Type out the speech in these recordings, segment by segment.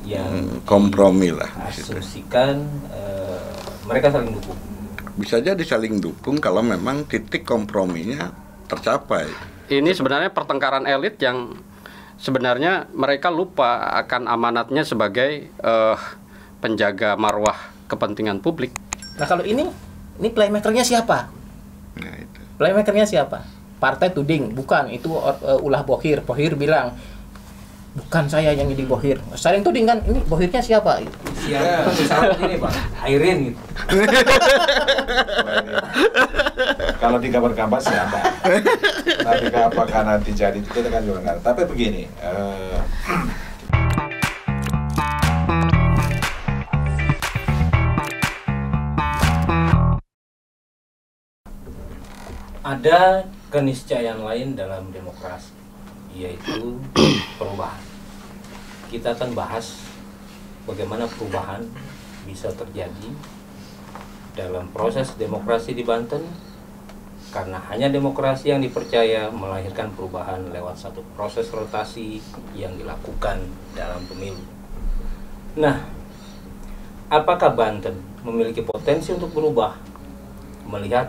yang kompromi lah. Asumsikan mereka saling dukung. Bisa jadi saling dukung kalau memang titik komprominya tercapai. Ini sebenarnya pertengkaran elit yang sebenarnya mereka lupa akan amanatnya sebagai penjaga marwah kepentingan publik. Nah kalau ini playmakernya siapa? Nah, itu. Playmakernya siapa? Partai tuding, bukan, itu ulah Bohir. Bohir bilang, bukan saya yang jadi Bohir. Saling tuding kan, ini Bohirnya siapa? Siapa? Misalnya ini Pak, Airin gitu. Kalau tiga berkampas siapa? Nanti apakah nanti jadi itu kita kan juga nggak. Tapi begini, ada keniscayaan lain dalam demokrasi, yaitu perubahan. Kita akan bahas bagaimana perubahan bisa terjadi dalam proses demokrasi di Banten, karena hanya demokrasi yang dipercaya melahirkan perubahan lewat satu proses rotasi yang dilakukan dalam pemilu. Nah, apakah Banten memiliki potensi untuk berubah melihat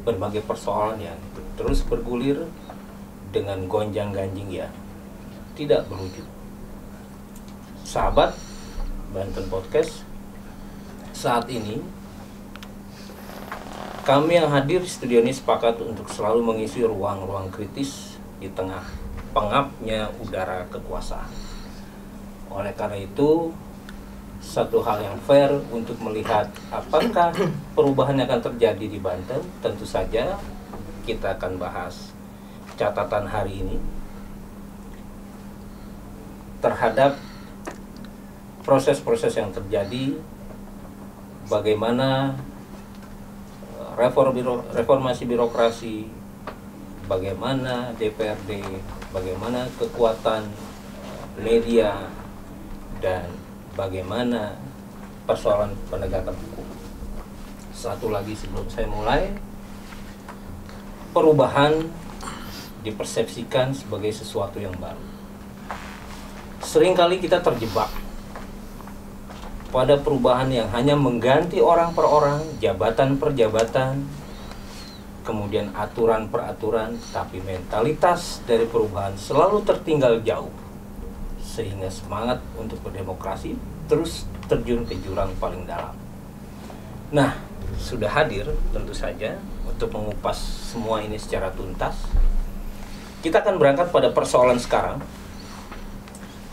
berbagai persoalan yang terus bergulir dengan gonjang-ganjing ya tidak berujung? Sahabat Banten Podcast, saat ini kami yang hadir di studio ini sepakat untuk selalu mengisi ruang-ruang kritis di tengah pengapnya udara kekuasaan. Oleh karena itu, satu hal yang fair untuk melihat apakah perubahan yang akan terjadi di Banten, tentu saja kita akan bahas catatan hari ini terhadap proses-proses yang terjadi, bagaimana reformasi birokrasi, bagaimana DPRD, bagaimana kekuatan media, dan bagaimana persoalan penegakan hukum. Satu lagi sebelum saya mulai, perubahan dipersepsikan sebagai sesuatu yang baru. Seringkali kita terjebak pada perubahan yang hanya mengganti orang per orang, jabatan per jabatan, kemudian aturan per aturan, tapi mentalitas dari perubahan selalu tertinggal jauh, sehingga semangat untuk berdemokrasi terus terjun ke jurang paling dalam. Nah, sudah hadir tentu saja untuk mengupas semua ini secara tuntas. Kita akan berangkat pada persoalan sekarang,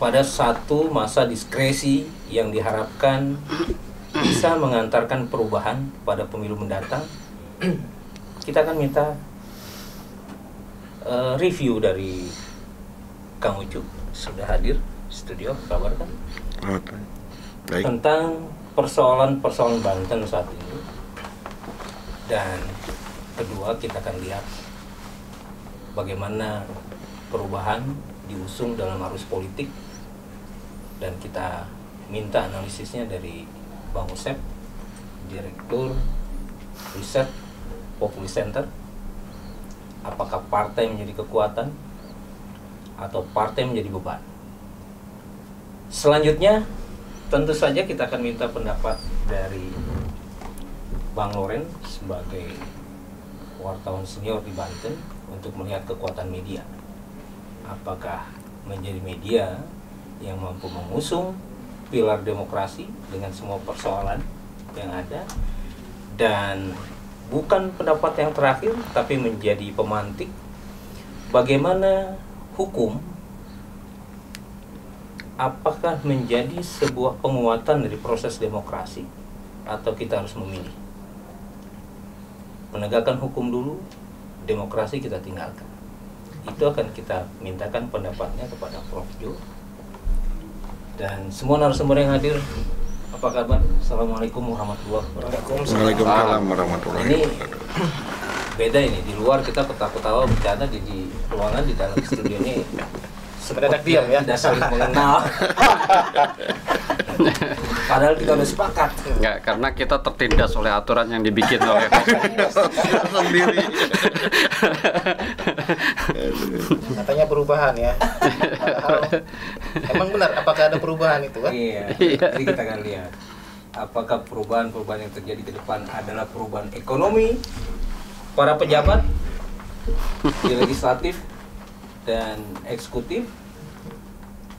pada satu masa diskresi yang diharapkan bisa mengantarkan perubahan pada pemilu mendatang. Kita akan minta review dari Kang Ucup, sudah hadir di studio, kabar kan? Baik. Tentang persoalan-persoalan Banten saat ini. Dan kedua, kita akan lihat bagaimana perubahan diusung dalam arus politik, dan kita minta analisisnya dari Bang Usep, Direktur Riset Populi Center. Apakah partai menjadi kekuatan atau partai menjadi beban? Selanjutnya, tentu saja kita akan minta pendapat dari Bang Loren sebagai wartawan senior di Banten untuk melihat kekuatan media. Apakah menjadi media yang mampu mengusung pilar demokrasi dengan semua persoalan yang ada, dan bukan pendapat yang terakhir tapi menjadi pemantik bagaimana hukum, apakah menjadi sebuah penguatan dari proses demokrasi atau kita harus memilih. Penegakan hukum dulu, demokrasi kita tinggalkan. Itu akan kita mintakan pendapatnya kepada Prof. Jo dan semua narasumber yang hadir. Apa kabar? Assalamualaikum warahmatullahi wabarakatuh. Waalaikumsalam warahmatullahi Ini wabarakatuh. beda ini, di luar kita ketawa-ketawa bercanda, di ruangan di dalam studio ini Mendadak diam ya. tidak saling mengenal. Padahal kita udah sepakat. Enggak, karena kita tertindas oleh aturan yang dibikin oleh sendiri. Katanya perubahan ya. Padahal, emang benar apakah ada perubahan itu kan? Iya. Jadi kita akan lihat apakah perubahan-perubahan yang terjadi ke depan adalah perubahan ekonomi para pejabat di legislatif dan eksekutif,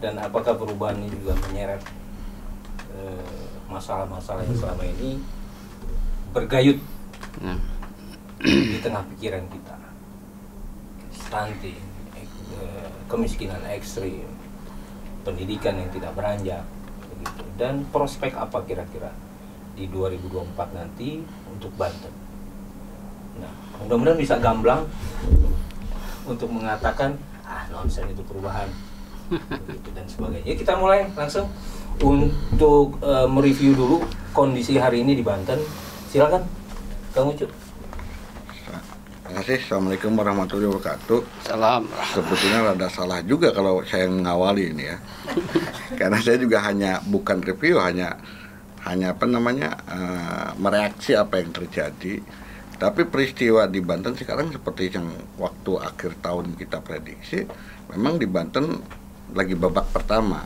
dan apakah perubahan ini juga menyeret masalah-masalah yang selama ini bergayut di tengah pikiran kita, stunting, kemiskinan ekstrim, pendidikan yang tidak beranjak, begitu. Dan prospek apa kira-kira di 2024 nanti untuk Banten. Nah, mudah-mudahan bisa gamblang untuk mengatakan nonsen itu perubahan, begitu dan sebagainya. Kita mulai langsung untuk mereview dulu kondisi hari ini di Banten. Silakan, Kang Ucu. Terima kasih. Assalamualaikum warahmatullahi wabarakatuh. Salam. Sebetulnya rada salah juga kalau saya mengawali ini ya. Karena saya juga bukan review, hanya mereaksi apa yang terjadi. Tapi peristiwa di Banten sekarang seperti yang waktu akhir tahun kita prediksi, memang di Banten lagi babak pertama,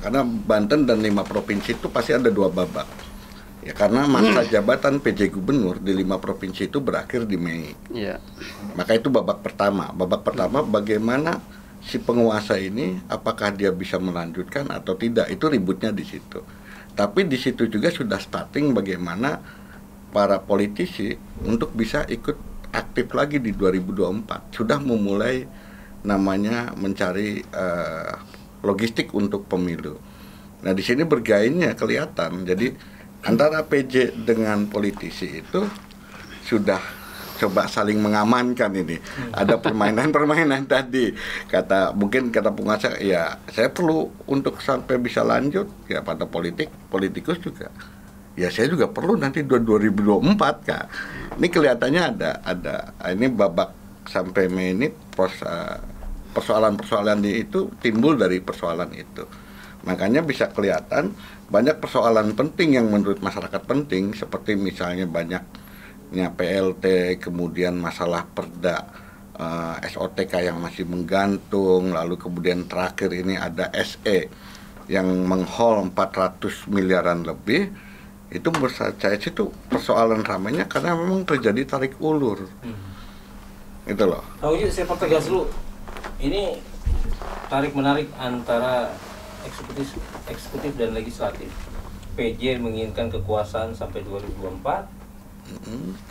karena Banten dan 5 provinsi itu pasti ada 2 babak. Ya, karena masa jabatan PJ Gubernur di 5 provinsi itu berakhir di Mei. Iya. Maka itu babak pertama. Babak pertama bagaimana si penguasa ini, apakah dia bisa melanjutkan atau tidak, itu ributnya di situ. Tapi di situ juga sudah starting bagaimana para politisi untuk bisa ikut aktif lagi di 2024. Sudah memulai namanya mencari logistik untuk pemilu. Nah, di sini bergainnya kelihatan. Jadi antara PJ dengan politisi itu sudah coba saling mengamankan ini. Ada permainan-permainan tadi. Mungkin kata penguasa, ya saya perlu untuk sampai bisa lanjut ya pada politikus juga. Ya saya juga perlu nanti 2024 Kak. Ini kelihatannya ada ini babak sampai Mei ini persoalan-persoalan itu timbul dari persoalan itu. Makanya bisa kelihatan banyak persoalan penting yang menurut masyarakat penting, seperti misalnya banyaknya PLT, kemudian masalah perda SOTK yang masih menggantung, lalu kemudian terakhir ini ada SE yang menghol 400 miliaran lebih. Itu menurut saya itu persoalan ramainya karena memang terjadi tarik ulur. Itu loh. Saya pertegas dulu. Ini tarik menarik antara eksekutif dan legislatif. PJ menginginkan kekuasaan sampai 2024.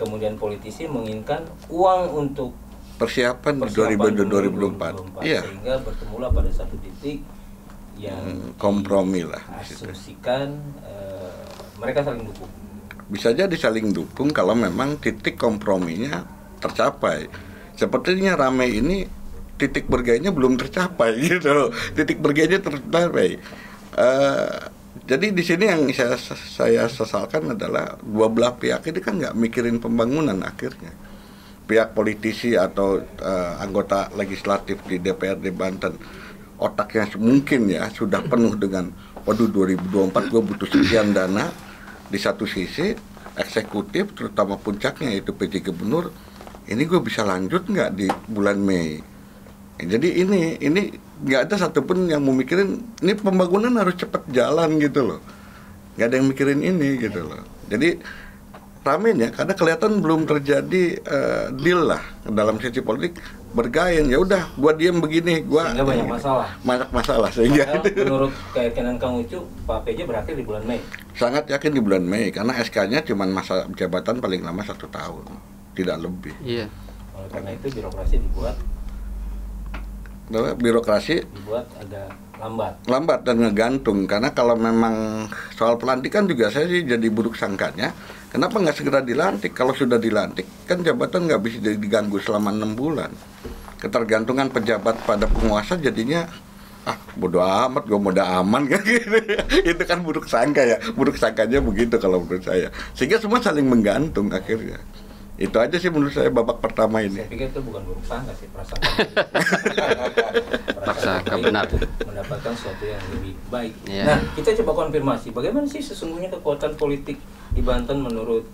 Kemudian politisi menginginkan uang untuk persiapan 2024. Iya. Sehingga bertemulah pada satu titik yang kompromi lah. Asumsikan mereka saling dukung. Bisa jadi saling dukung kalau memang titik komprominya tercapai. Sepertinya ramai ini titik bergainya belum tercapai gitu. Titik bergainya tercapai. Jadi di sini yang saya sesalkan adalah dua belah pihak ini kan nggak mikirin pembangunan akhirnya. Pihak politisi atau anggota legislatif di DPRD Banten otaknya mungkin ya sudah penuh dengan waduh 2024 gue butuh sekian dana. Di satu sisi eksekutif terutama puncaknya itu PJ Gubernur, ini gue bisa lanjut nggak di bulan Mei. Jadi ini nggak ada satupun yang mau mikirin ini pembangunan harus cepat jalan gitu loh, nggak ada yang mikirin ini gitu loh. Jadi ramenya karena kelihatan belum terjadi deal lah dalam sisi politik, bergain ya udah gua diam begini, sehingga banyak masalah sehingga menurut keyakinan Kang Ucu Pak PJ berakhir di bulan Mei. Sangat yakin di bulan Mei karena SK-nya cuma masa jabatan paling lama 1 tahun, tidak lebih. Iya. Oleh karena itu birokrasi dibuat agak lambat dan ngegantung. Karena kalau memang soal pelantikan juga saya sih jadi buruk sangkanya, kenapa nggak segera dilantik? Kalau sudah dilantik kan jabatan nggak bisa diganggu selama 6 bulan. Ketergantungan pejabat pada penguasa jadinya bodo amat, gue mau aman kan gitu. Itu kan buruk sangka ya, buruk sangkanya begitu kalau menurut saya. Sehingga semua saling menggantung akhirnya. Itu aja sih menurut saya babak pertama ini. Saya pikir itu bukan buruk sangka sih, prasangka. Prasangka benar. Mendapatkan sesuatu yang lebih baik. Ya. Nah, kita coba konfirmasi. Bagaimana sih sesungguhnya kekuatan politik di Banten menurut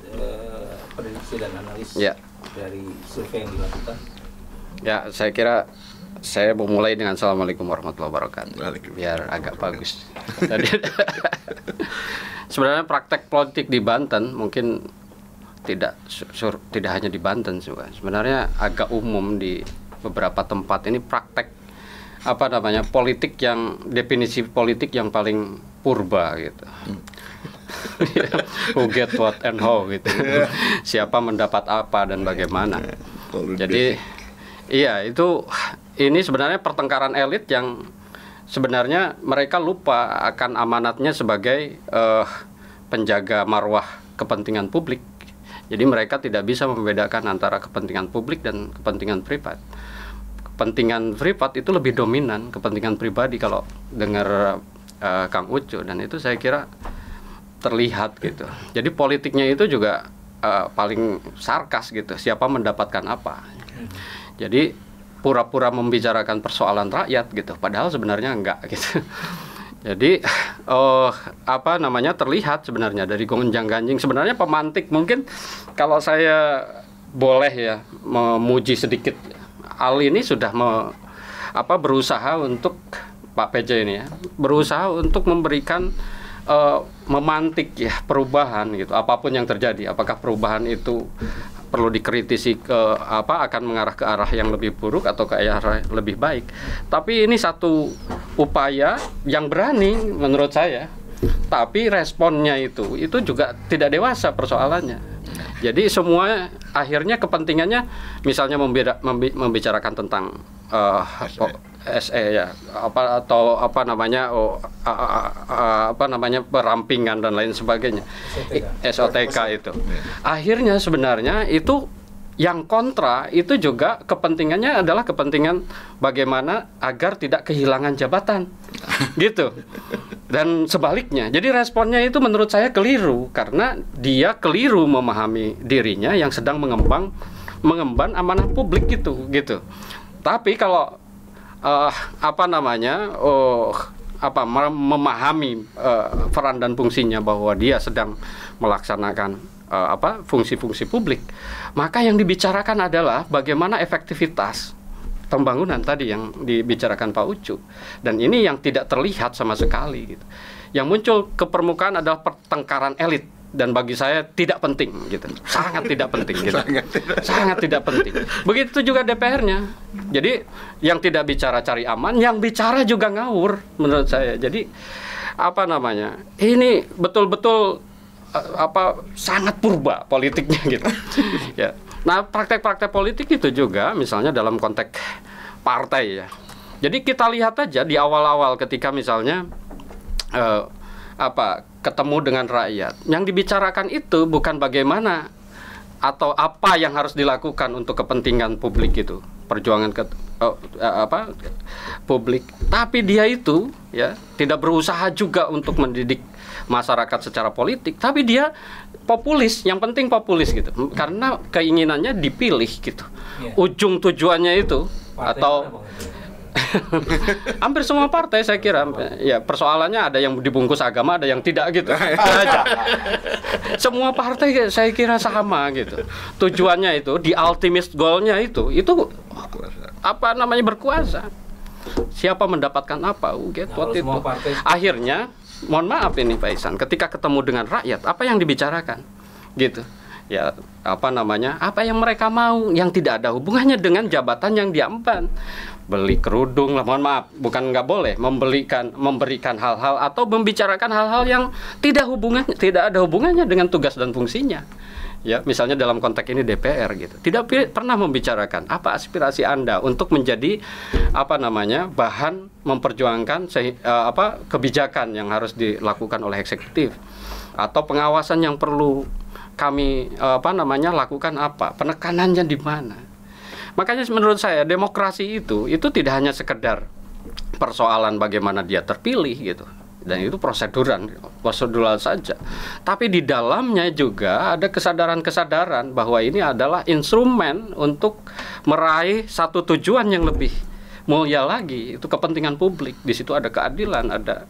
prediksi dan analis dari survei yang dilakukan? Ya, saya kira saya mau mulai dengan Assalamualaikum warahmatullahi wabarakatuh. Biar agak bagus. Jadi, sebenarnya praktek politik di Banten mungkin tidak hanya di Banten juga. Sebenarnya agak umum di beberapa tempat ini praktek politik yang definisi politik yang paling purba gitu. Who get what and how gitu. Siapa mendapat apa dan bagaimana. Jadi iya, ini sebenarnya pertengkaran elit yang sebenarnya mereka lupa akan amanatnya sebagai penjaga marwah kepentingan publik. Jadi mereka tidak bisa membedakan antara kepentingan publik dan kepentingan privat. Kepentingan privat itu lebih dominan kepentingan pribadi kalau dengar Kang Ucu, dan itu saya kira terlihat gitu. Jadi politiknya itu juga paling sarkas gitu. Siapa mendapatkan apa? Jadi pura-pura membicarakan persoalan rakyat gitu, padahal sebenarnya enggak gitu. Jadi terlihat sebenarnya dari gonjang-ganjing. Sebenarnya pemantik, mungkin kalau saya boleh ya memuji sedikit, Ali ini sudah berusaha untuk Pak PJ ini ya, berusaha untuk memberikan memantik ya perubahan gitu, apapun yang terjadi. Apakah perubahan itu perlu dikritisi akan mengarah ke arah yang lebih buruk atau ke arah lebih baik. Tapi ini satu upaya yang berani menurut saya. Tapi responnya itu juga tidak dewasa persoalannya. Jadi semua akhirnya kepentingannya misalnya membicarakan tentang SE ya, perampingan dan lain sebagainya, SOTK itu. Akhirnya sebenarnya itu yang kontra itu juga kepentingannya adalah kepentingan bagaimana agar tidak kehilangan jabatan, gitu. Dan sebaliknya, jadi responnya itu menurut saya keliru karena dia keliru memahami dirinya yang sedang mengemban amanah publik gitu. Tapi kalau memahami peran dan fungsinya bahwa dia sedang melaksanakan fungsi-fungsi publik, maka yang dibicarakan adalah bagaimana efektivitas pembangunan tadi yang dibicarakan Pak Ucu. Dan ini yang tidak terlihat sama sekali gitu. Yang muncul ke permukaan adalah pertengkaran elit, dan bagi saya tidak penting gitu. Sangat tidak penting gitu. Sangat tidak penting. Begitu juga DPR-nya. Jadi yang tidak bicara cari aman, yang bicara juga ngawur menurut saya. Jadi ini betul-betul sangat purba politiknya gitu. Ya. Nah, praktek-praktek politik itu juga misalnya dalam konteks partai ya. Jadi kita lihat aja di awal-awal ketika misalnya ketemu dengan rakyat, yang dibicarakan itu bukan bagaimana atau apa yang harus dilakukan untuk kepentingan publik itu, perjuangan publik, tapi dia itu ya tidak berusaha juga untuk mendidik masyarakat secara politik, tapi dia populis, yang penting populis gitu, karena keinginannya dipilih gitu. Ujung tujuannya itu atau hampir semua partai saya kira ya, persoalannya ada yang dibungkus agama, ada yang tidak gitu. Semua partai saya kira sama gitu. Tujuannya itu, di ultimate goalnya itu berkuasa. Siapa mendapatkan apa? Waktu itu. Akhirnya, mohon maaf ini Pak Ihsan, ketika ketemu dengan rakyat, apa yang dibicarakan? Gitu. Ya, apa yang mereka mau, yang tidak ada hubungannya dengan jabatan yang diemban. Beli kerudung lah, mohon maaf, bukan nggak boleh memberikan hal-hal atau membicarakan hal-hal yang tidak ada hubungannya dengan tugas dan fungsinya. Ya, misalnya dalam konteks ini DPR gitu. Tidak pernah membicarakan apa aspirasi Anda untuk menjadi bahan memperjuangkan kebijakan yang harus dilakukan oleh eksekutif, atau pengawasan yang perlu kami lakukan apa, penekanannya di mana. Makanya menurut saya demokrasi itu tidak hanya sekedar persoalan bagaimana dia terpilih gitu. dan itu prosedural saja. Tapi di dalamnya juga ada kesadaran-kesadaran bahwa ini adalah instrumen untuk meraih satu tujuan yang lebih mulia lagi, itu kepentingan publik. Di situ ada keadilan, ada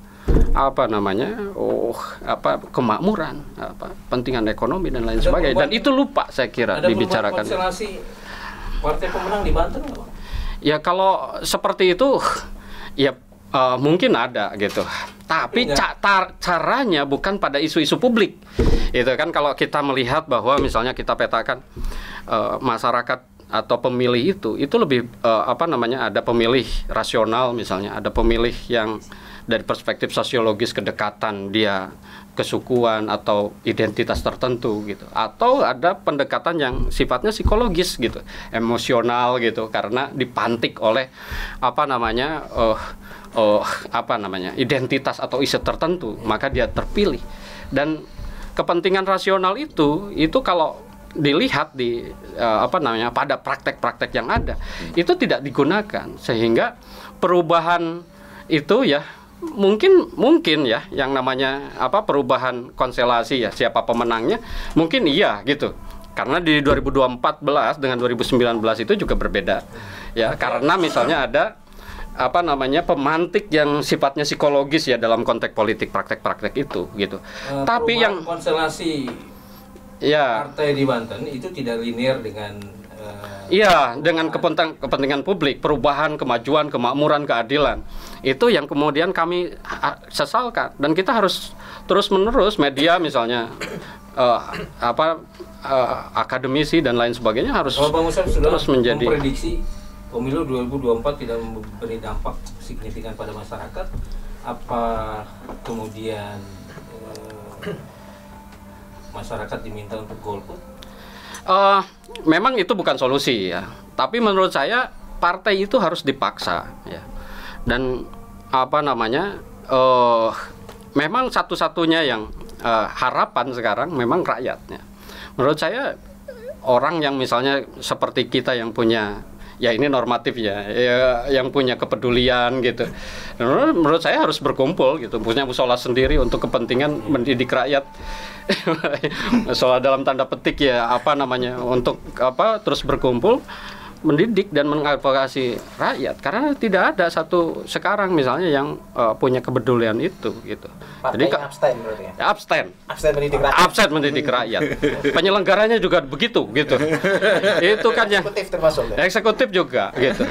kemakmuran, kepentingan ekonomi dan lain sebagainya. Dan itu lupa saya kira dibicarakan. Ada konstelasi partai pemenang di Banten nggak, Pak? Ya kalau seperti itu, ya mungkin ada gitu. Tapi caranya bukan pada isu-isu publik. Itu kan kalau kita melihat bahwa misalnya kita petakan masyarakat atau pemilih itu lebih ada pemilih rasional misalnya, ada pemilih yang dari perspektif sosiologis kedekatan dia kesukuan atau identitas tertentu gitu, atau ada pendekatan yang sifatnya psikologis gitu, emosional gitu, karena dipantik oleh identitas atau isu tertentu, maka dia terpilih. Dan kepentingan rasional itu kalau dilihat pada praktek-praktek yang ada, itu tidak digunakan, sehingga perubahan itu ya mungkin ya yang namanya perubahan konstelasi ya, siapa pemenangnya mungkin iya gitu. Karena di 2014 dengan 2019 itu juga berbeda ya, karena misalnya ada pemantik yang sifatnya psikologis ya dalam konteks politik, praktek-praktek itu gitu. Tapi yang konstelasi partai di Banten itu tidak linear dengan dengan kepentingan publik, perubahan, kemajuan, kemakmuran, keadilan. Itu yang kemudian kami sesalkan, dan kita harus terus-menerus media misalnya akademisi dan lain sebagainya harus terus menjadi memprediksi pemilu 2024 tidak memberi dampak signifikan pada masyarakat. Apa kemudian masyarakat diminta untuk golput? Memang itu bukan solusi ya. Tapi menurut saya partai itu harus dipaksa ya. Dan memang satu-satunya yang harapan sekarang memang rakyatnya. Menurut saya orang yang misalnya seperti kita yang punya, ya ini normatif ya, yang punya kepedulian gitu. Menurut saya harus berkumpul gitu, punya musola sendiri untuk kepentingan mendidik rakyat. Musola dalam tanda petik ya, untuk terus berkumpul mendidik dan mengadvokasi rakyat, karena tidak ada satu sekarang misalnya yang punya kepedulian itu gitu. Jadi abstain berarti ya? Abstain mendidik rakyat. Penyelenggaranya juga begitu gitu. Itu kan yang eksekutif termasuk ya? Eksekutif juga gitu.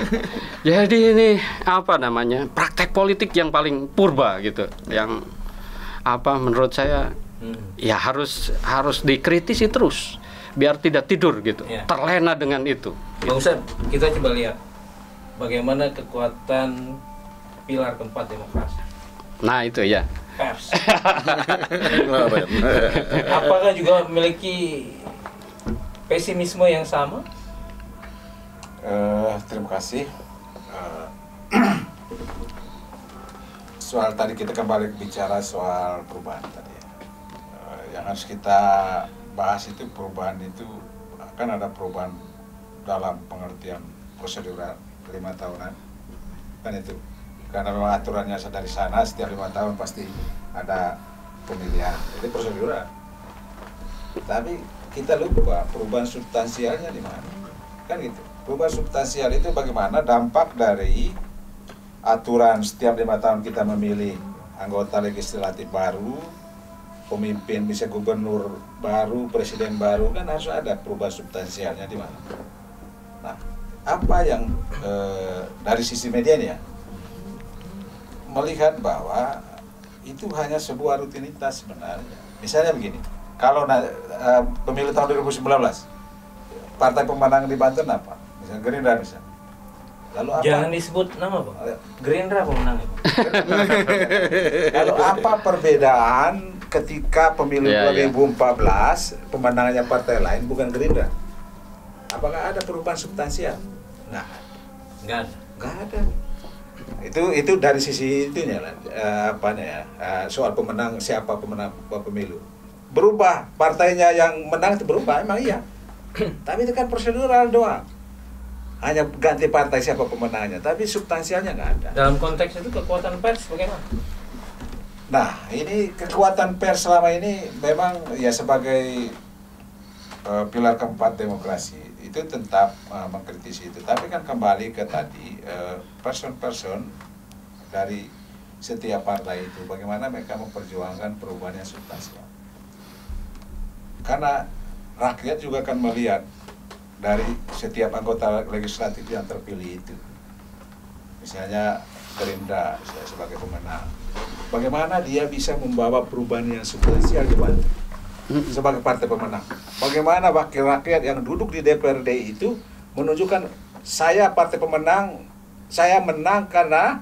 Jadi ini praktek politik yang paling purba gitu, yang menurut saya ya harus dikritisi terus biar tidak tidur gitu, terlena dengan itu. Bang Ustadz, kita coba lihat bagaimana kekuatan pilar keempat demokrasi. Nah itu ya. Pers. Apakah juga memiliki pesimisme yang sama? Terima kasih. Soal tadi kita kembali bicara soal perubahan tadi. Yang harus kita bahas itu perubahan itu kan ada perubahan dalam pengertian prosedural 5 tahunan kan itu, karena memang aturannya dari sana setiap 5 tahun pasti ada pemilihan, itu prosedural. Tapi kita lupa perubahan substansialnya di mana, kan gitu. Perubahan substansial itu bagaimana dampak dari aturan setiap 5 tahun kita memilih anggota legislatif baru, pemimpin, bisa gubernur baru, presiden baru, kan harus ada perubahan substansialnya di mana. Nah, apa yang dari sisi media nih ya, melihat bahwa itu hanya sebuah rutinitas sebenarnya. Misalnya begini, kalau pemilu tahun 2019, partai pemenang di Banten apa? Misalnya Gerindra misalnya. Lalu apa? Jangan disebut nama, Pak. Gerindra pemenangnya. Lalu apa perbedaan ketika pemilu 2014 pemenangnya partai lain bukan Gerindra? Apakah ada perubahan substansial? Nggak ada. Itu dari sisi itunya soal pemenang, siapa pemenang pemilu. Berubah, partainya yang menang itu berubah, emang iya. Tapi itu kan prosedural doang. Hanya ganti partai siapa pemenangnya, tapi substansialnya nggak ada. Dalam konteks itu kekuatan pers bagaimana? Nah, ini kekuatan pers selama ini memang ya sebagai pilar keempat demokrasi itu tetap mengkritisi itu. Tapi kan kembali ke tadi person-person dari setiap partai itu bagaimana mereka memperjuangkan perubahan yang substansial. Karena rakyat juga akan melihat dari setiap anggota legislatif yang terpilih itu. Misalnya Gerindra sebagai pemenang, bagaimana dia bisa membawa perubahan yang substansial di Banten sebagai partai pemenang. Bagaimana wakil rakyat yang duduk di DPRD itu menunjukkan saya partai pemenang, saya menang karena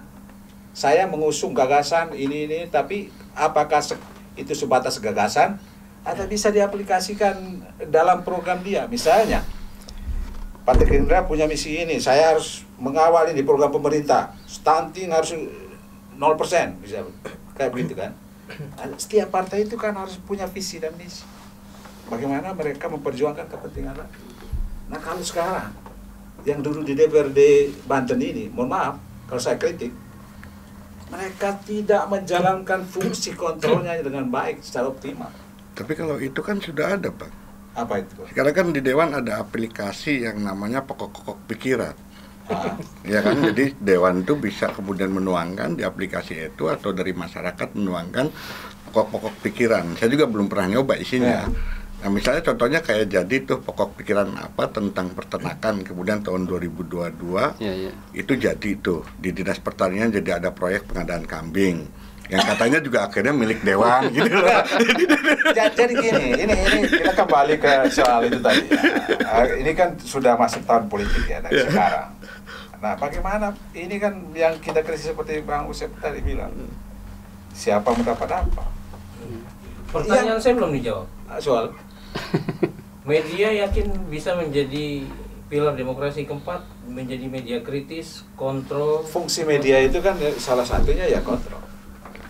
saya mengusung gagasan ini, tapi apakah itu sebatas gagasan atau bisa diaplikasikan dalam program dia. Misalnya Partai Gerindra punya misi ini, saya harus mengawal ini program pemerintah, stunting harus 0%, bisa kayak begitu kan. Setiap partai itu kan harus punya visi dan misi. Bagaimana mereka memperjuangkan kepentingan rakyat. Nah kalau sekarang yang dulu di DPRD Banten ini, mohon maaf kalau saya kritik, mereka tidak menjalankan fungsi kontrolnya dengan baik secara optimal. Tapi kalau itu kan sudah ada, Pak. Apa itu? Sekarang kan di Dewan ada aplikasi yang namanya pokok-pokok pikiran. Ya kan, jadi Dewan itu bisa kemudian menuangkan di aplikasi itu atau dari masyarakat menuangkan pokok-pokok pikiran. Saya juga belum pernah nyoba isinya. Nah misalnya contohnya kayak jadi tuh pokok pikiran apa tentang peternakan, kemudian tahun 2022 itu jadi tuh di Dinas Pertanian jadi ada proyek pengadaan kambing yang katanya juga akhirnya milik Dewan gitu loh. Jadi gini, ini kita kembali ke soal itu tadi ya. Ini kan sudah masuk tahun politik ya dari sekarang. Nah bagaimana ini kan yang kita krisis seperti Bang Usep tadi bilang, siapa mendapat apa? Pertanyaan saya belum dijawab. Soal media yakin bisa menjadi pilar demokrasi keempat, menjadi media kritis, kontrol. Fungsi media itu kan salah satunya ya kontrol.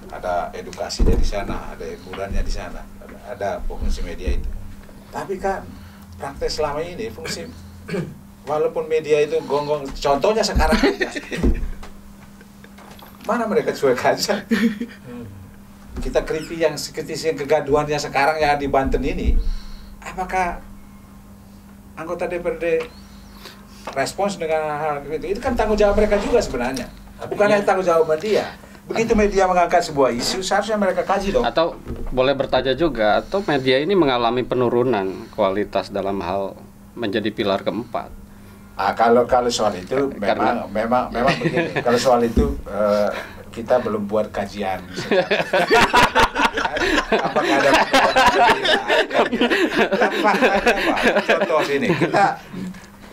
Ada edukasi dari sana, ada hiburannya di sana, ada fungsi media itu. Tapi kan praktek selama ini fungsi walaupun media itu gonggong, contohnya sekarang mana mereka cuek aja. Kita kritis yang kegaduhannya sekarang yang di Banten ini, apakah anggota DPRD respons dengan hal itu? Itu kan tanggung jawab mereka juga sebenarnya, bukan hanya tanggung jawab media. Begitu media mengangkat sebuah isu, seharusnya mereka kaji dong. Atau boleh bertanya juga, atau media ini mengalami penurunan kualitas dalam hal menjadi pilar keempat? Kalau soal itu memang begini. Kalau soal itu kita belum buat kajian. Apakah ada contoh ini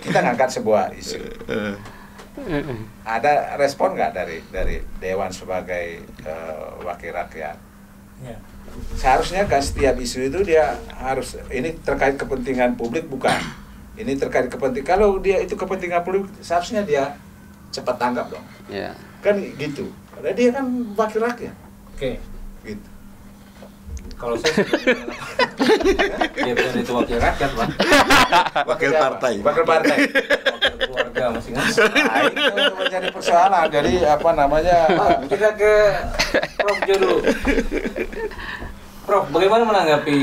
kita ngangkat sebuah isu. Ada respon nggak dari Dewan sebagai wakil rakyat? Ya. Seharusnya kan setiap isu itu dia harus ini terkait kepentingan publik bukan? Ini terkait kepentingan. Kalau dia itu kepentingan publik, seharusnya dia cepat tanggap dong. Ya. Kan gitu. Karena dia kan wakil rakyat. Oke. Gitu. Kalau saya dia bukan itu wakil rakyat, Pak. Wakil partai. Wakil partai. Wakil keluarga masing-masing. Nah, itu menjadi persoalan. Jadi apa namanya? Kita ke Prof Jo dulu. Prof, bagaimana menanggapi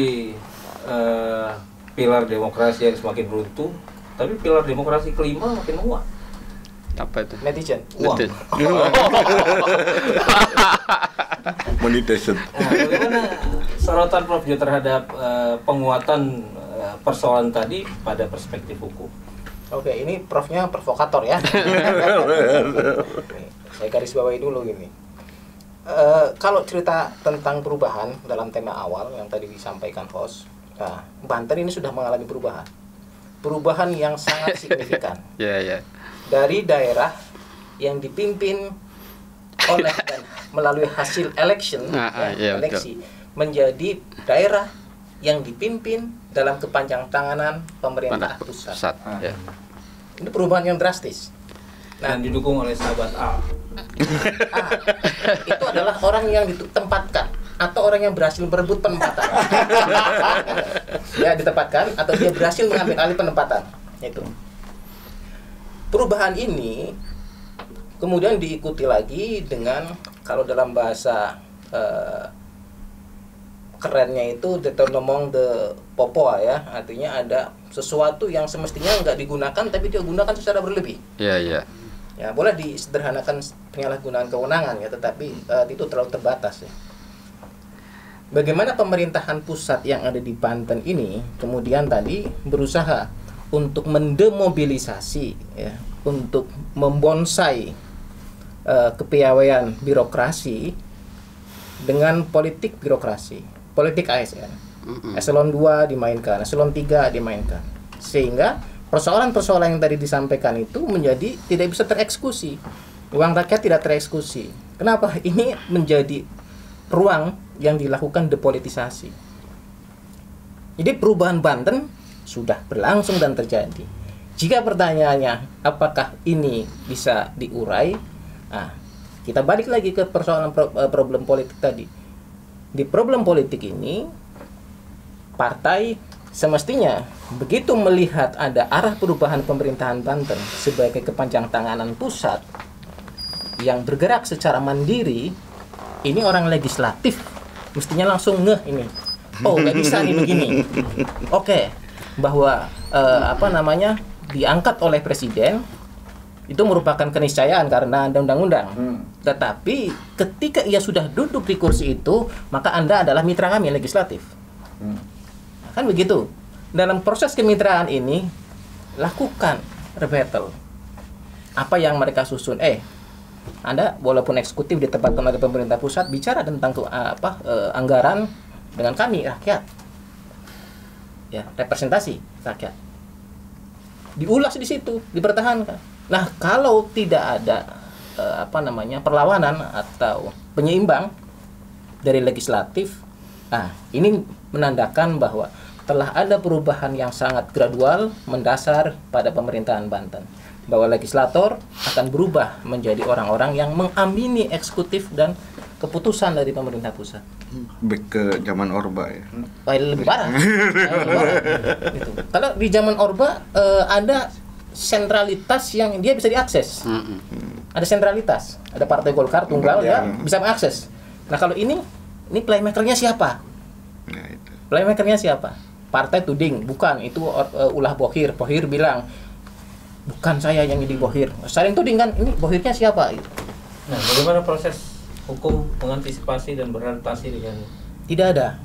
pilar demokrasi yang semakin runtuh, tapi pilar demokrasi kelima makin menguat? Apa itu? Netizen. Uang. Monetization. Nah, bagaimana sorotan Prof Jo terhadap penguatan persoalan tadi pada perspektif hukum? Oke, ini profnya provokator ya. Saya garis bawahi dulu gini. Kalau cerita tentang perubahan dalam tema awal yang tadi disampaikan host, nah, Banten ini sudah mengalami perubahan yang sangat signifikan. Dari daerah yang dipimpin oleh dan melalui hasil election, eleksi, menjadi daerah yang dipimpin dalam kepanjangantanganan pemerintah pusat. Ini perubahan yang drastis. Nah, didukung oleh sahabat A. Itu adalah orang yang ditempatkan atau orang yang berhasil berebut penempatan. Ya, ditempatkan atau dia berhasil mengambil alih penempatan. Itu. Perubahan ini kemudian diikuti lagi dengan, kalau dalam bahasa kerennya itu detonomong de popoa ya, artinya ada sesuatu yang semestinya nggak digunakan tapi dia gunakan secara berlebih. Iya, iya. Ya boleh disederhanakan penyalahgunaan kewenangan ya, tetapi itu terlalu terbatas ya. Bagaimana pemerintahan pusat yang ada di Banten ini kemudian tadi berusaha untuk mendemobilisasi ya, untuk membonsai kepiawaian birokrasi dengan politik birokrasi, politik ASN. Eselon 2 dimainkan, eselon 3 dimainkan. Sehingga persoalan-persoalan yang tadi disampaikan itu menjadi tidak bisa tereksekusi. Uang rakyat tidak tereksekusi. Kenapa? Ini menjadi ruang yang dilakukan depolitisasi. Jadi perubahan Banten sudah berlangsung dan terjadi. Jika pertanyaannya apakah ini bisa diurai, kita balik lagi ke persoalan problem politik tadi. Di problem politik ini, partai semestinya begitu melihat ada arah perubahan pemerintahan Banten sebagai kepanjang tanganan pusat yang bergerak secara mandiri, ini orang legislatif mestinya langsung ngeh ini. Oh, nggak bisa nih begini. Oke, bahwa diangkat oleh presiden itu merupakan keniscayaan karena ada undang-undang. Tetapi ketika ia sudah duduk di kursi itu, maka Anda adalah mitra kami legislatif. Kan begitu. Dalam proses kemitraan ini, lakukan rebuttal. Apa yang mereka susun? Anda walaupun eksekutif ditempatkan oleh pemerintah pusat, bicara tentang anggaran dengan kami rakyat. Ya, representasi rakyat. Diulas di situ, dipertahankan. Nah, kalau tidak ada perlawanan atau penyeimbang dari legislatif, ini menandakan bahwa telah ada perubahan yang sangat gradual mendasar pada pemerintahan Banten, bahwa legislator akan berubah menjadi orang-orang yang mengamini eksekutif dan keputusan dari pemerintah pusat. Back ke zaman Orba ya. Lebih parah. Gitu. Kalau di zaman Orba ada sentralitas yang dia bisa diakses. Ada sentralitas, ada Partai Golkar tunggal ya bisa mengakses. Nah, kalau ini playmakernya siapa? Nah, itu. Playmakernya siapa? Partai tuding, bukan, itu ulah Bohir. Bohir bilang, bukan saya yang jadi Bohir. Saling tuding kan, ini Bohirnya siapa? Nah, bagaimana proses hukum mengantisipasi dan beradaptasi dengan? Tidak ada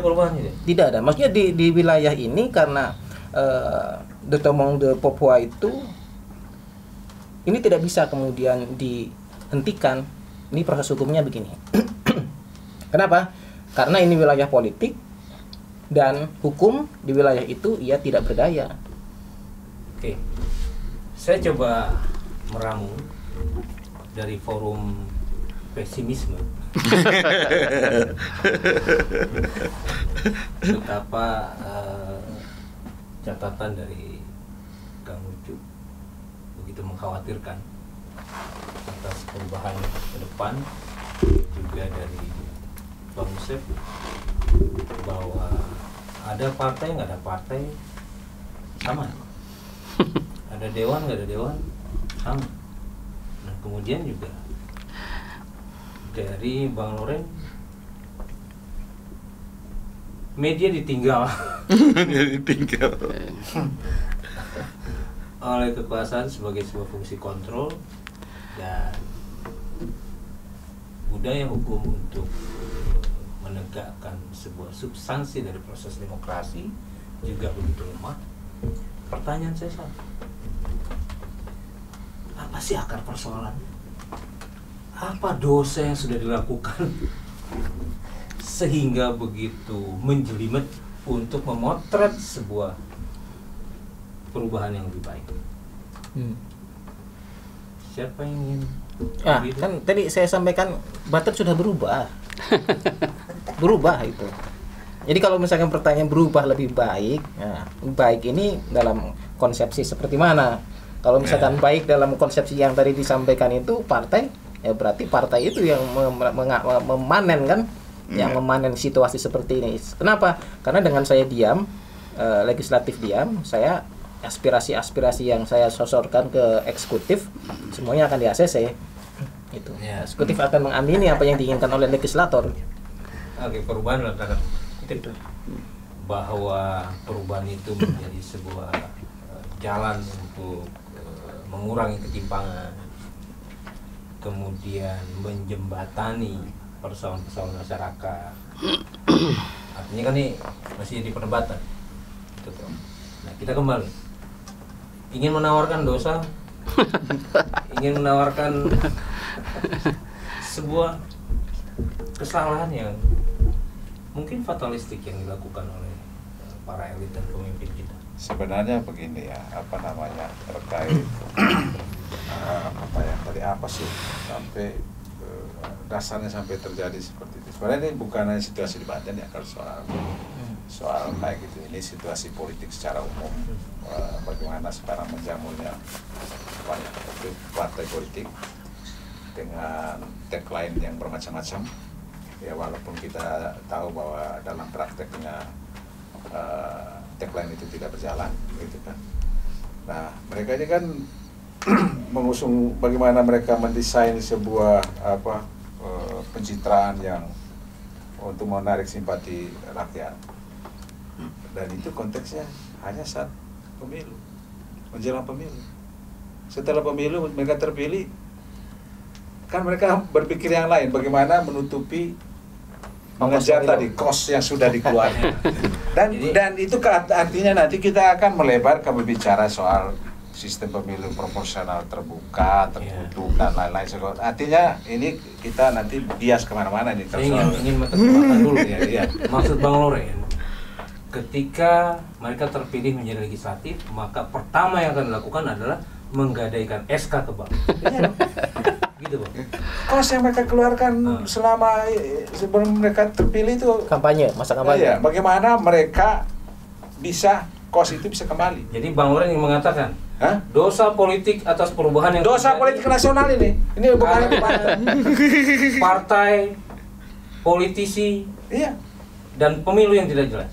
Perubahan itu? Tidak ada. Maksudnya di wilayah ini karena Detomong de Papua itu ini tidak bisa kemudian dihentikan. Ini proses hukumnya begini. Kenapa? Karena ini wilayah politik dan hukum di wilayah itu ia tidak berdaya. Oke. Saya coba meramu dari forum pesimisme. Betapa catatan dari Kang Ucu begitu mengkhawatirkan atas perubahan ke depan, juga dari Bang Yusef bahwa ada partai nggak ada partai sama, ada dewan nggak ada dewan sama. Nah, kemudian juga dari Bang Loren, media ditinggal oleh kekuasaan sebagai sebuah fungsi kontrol, dan budaya hukum untuk menegakkan sebuah substansi dari proses demokrasi juga begitu lemah. Pertanyaan saya satu, apa sih akar persoalan? Apa dosa yang sudah dilakukan sehingga begitu menjelimet untuk memotret sebuah perubahan yang lebih baik? Siapa yang ingin? Kan tadi saya sampaikan Banten sudah berubah. Berubah itu. Jadi kalau misalkan pertanyaan berubah lebih baik, baik ini dalam konsepsi seperti mana? Kalau misalkan baik dalam konsepsi yang tadi disampaikan itu partai, ya berarti partai itu yang memanen kan, yang memanen situasi seperti ini. Kenapa? Karena dengan saya diam, legislatif diam, saya aspirasi-aspirasi yang saya sosorkan ke eksekutif semuanya akan di-ACC. Itu. Ya. Eksekutif akan mengamini apa yang diinginkan oleh legislator. Oke, perubahan dalam tanda kutip bahwa perubahan itu menjadi sebuah jalan untuk mengurangi ketimpangan, kemudian menjembatani persoalan-persoalan masyarakat. Artinya kan ini masih jadi perdebatan. Nah, kita kembali ingin menawarkan dosa, ingin menawarkan sebuah kesalahan yang mungkin fatalistik yang dilakukan oleh para elit dan pemimpin kita. Sebenarnya begini ya, apa namanya, terkait apa ya tadi apa sih sampai dasarnya sampai terjadi seperti itu. Sebenarnya ini bukan hanya situasi di Banten ya, kalau soal kayak gitu, ini situasi politik secara umum. Bagaimana sekarang menjamurnya banyak partai politik dengan tagline yang bermacam-macam. Ya walaupun kita tahu bahwa dalam prakteknya tagline itu tidak berjalan, gitu kan. Nah, mereka ini kan mengusung bagaimana mereka mendesain sebuah pencitraan yang untuk menarik simpati rakyat. Dan itu konteksnya hanya saat pemilu, menjelang pemilu. Setelah pemilu mereka terpilih, kan mereka berpikir yang lain, bagaimana menutupi mengejar tadi kos yang sudah dikeluarkan. Dan itu artinya nanti kita akan melebar ke berbicara soal sistem pemilu proporsional terbuka, tertutup dan lain-lain. Artinya ini kita nanti bias kemana-mana nih. Saya ingin menekankan dulu ya. Maksud Bang Loren, ketika mereka terpilih menjadi legislatif, maka pertama yang akan dilakukan adalah menggadaikan SK ke Bank. Gitu Bang. Kos yang mereka keluarkan selama sebelum mereka terpilih itu Masa kampanye. iya, bagaimana mereka bisa kos itu bisa kembali. Jadi Bang Loren yang mengatakan, Hah? dosa politik atas perubahan yang Dosa terjadi, politik nasional ini bukan partai, politisi, iya. dan pemilu yang tidak jelas.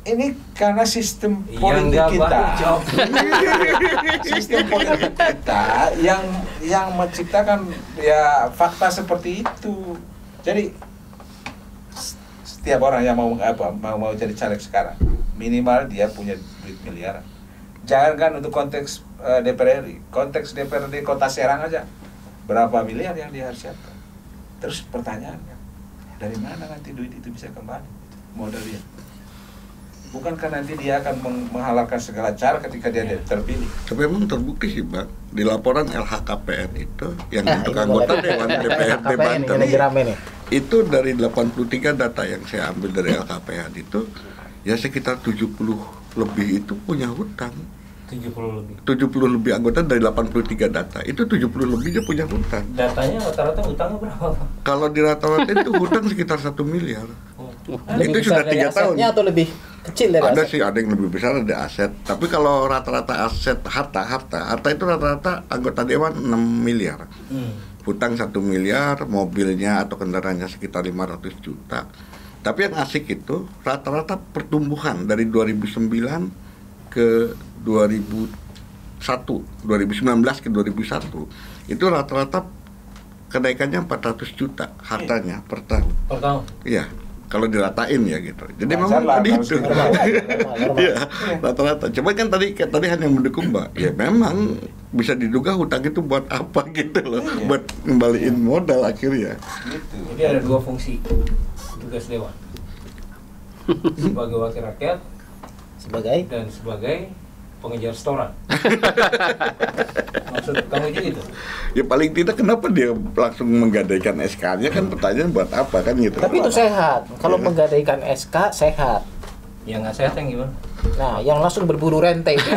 Ini karena sistem Yang politik nggak kita, baru jawab. sistem politik kita yang menciptakan ya fakta seperti itu. Jadi setiap orang yang mau jadi caleg sekarang, minimal dia punya duit miliaran. Jangankan untuk konteks DPR RI, konteks DPRD Kota Serang aja berapa miliar yang dia harus siapkan. Terus pertanyaannya, dari mana nanti duit itu bisa kembali modalnya? Bukankah nanti dia akan menghalalkan segala cara ketika dia terpilih? Tapi memang terbukti sih Bang, di laporan LHKPN itu yang untuk anggota Dewan DPRD Banten itu dari 83 data yang saya ambil dari LHKPN itu ya sekitar 70 lebih itu punya hutang. 70 lebih. 70 lebih anggota dari 83 data itu 70 lebih dia punya hutang. Datanya rata-rata hutangnya berapa Bang? Kalau di rata-rata itu hutang sekitar 1 miliar. Itu sudah 3 tahun. Atau lebih kecil dari Ada aset? sih, ada yang lebih besar dari aset. Tapi kalau rata-rata aset harta itu rata-rata anggota dewan 6 miliar. Hutang 1 miliar, mobilnya atau kendaraannya sekitar 500 juta. Tapi yang asik itu rata-rata pertumbuhan dari 2009 ke 2019 ke 2001 itu rata-rata kenaikannya 400 juta hartanya per tahun. Per tahun? Iya, kalau diratain ya gitu. Jadi Wajar memang lah, tadi harus itu. normal. Iya, rata-rata. Coba kan tadi hanya mendukung Mbak. Ya memang bisa diduga hutang itu buat apa gitu loh. Buat ngembaliin modal akhirnya. Gitu. Jadi ada dua fungsi tugas dewan. Sebagai wakil rakyat dan sebagai pengejar setoran. Maksud kamu gitu? Ya paling tidak kenapa dia langsung menggadaikan SK-nya kan pertanyaan buat apa kan gitu. Tapi itu sehat. Kalau menggadaikan SK sehat. Yang nggak sehat yang gimana? Nah, yang langsung berburu rente itu.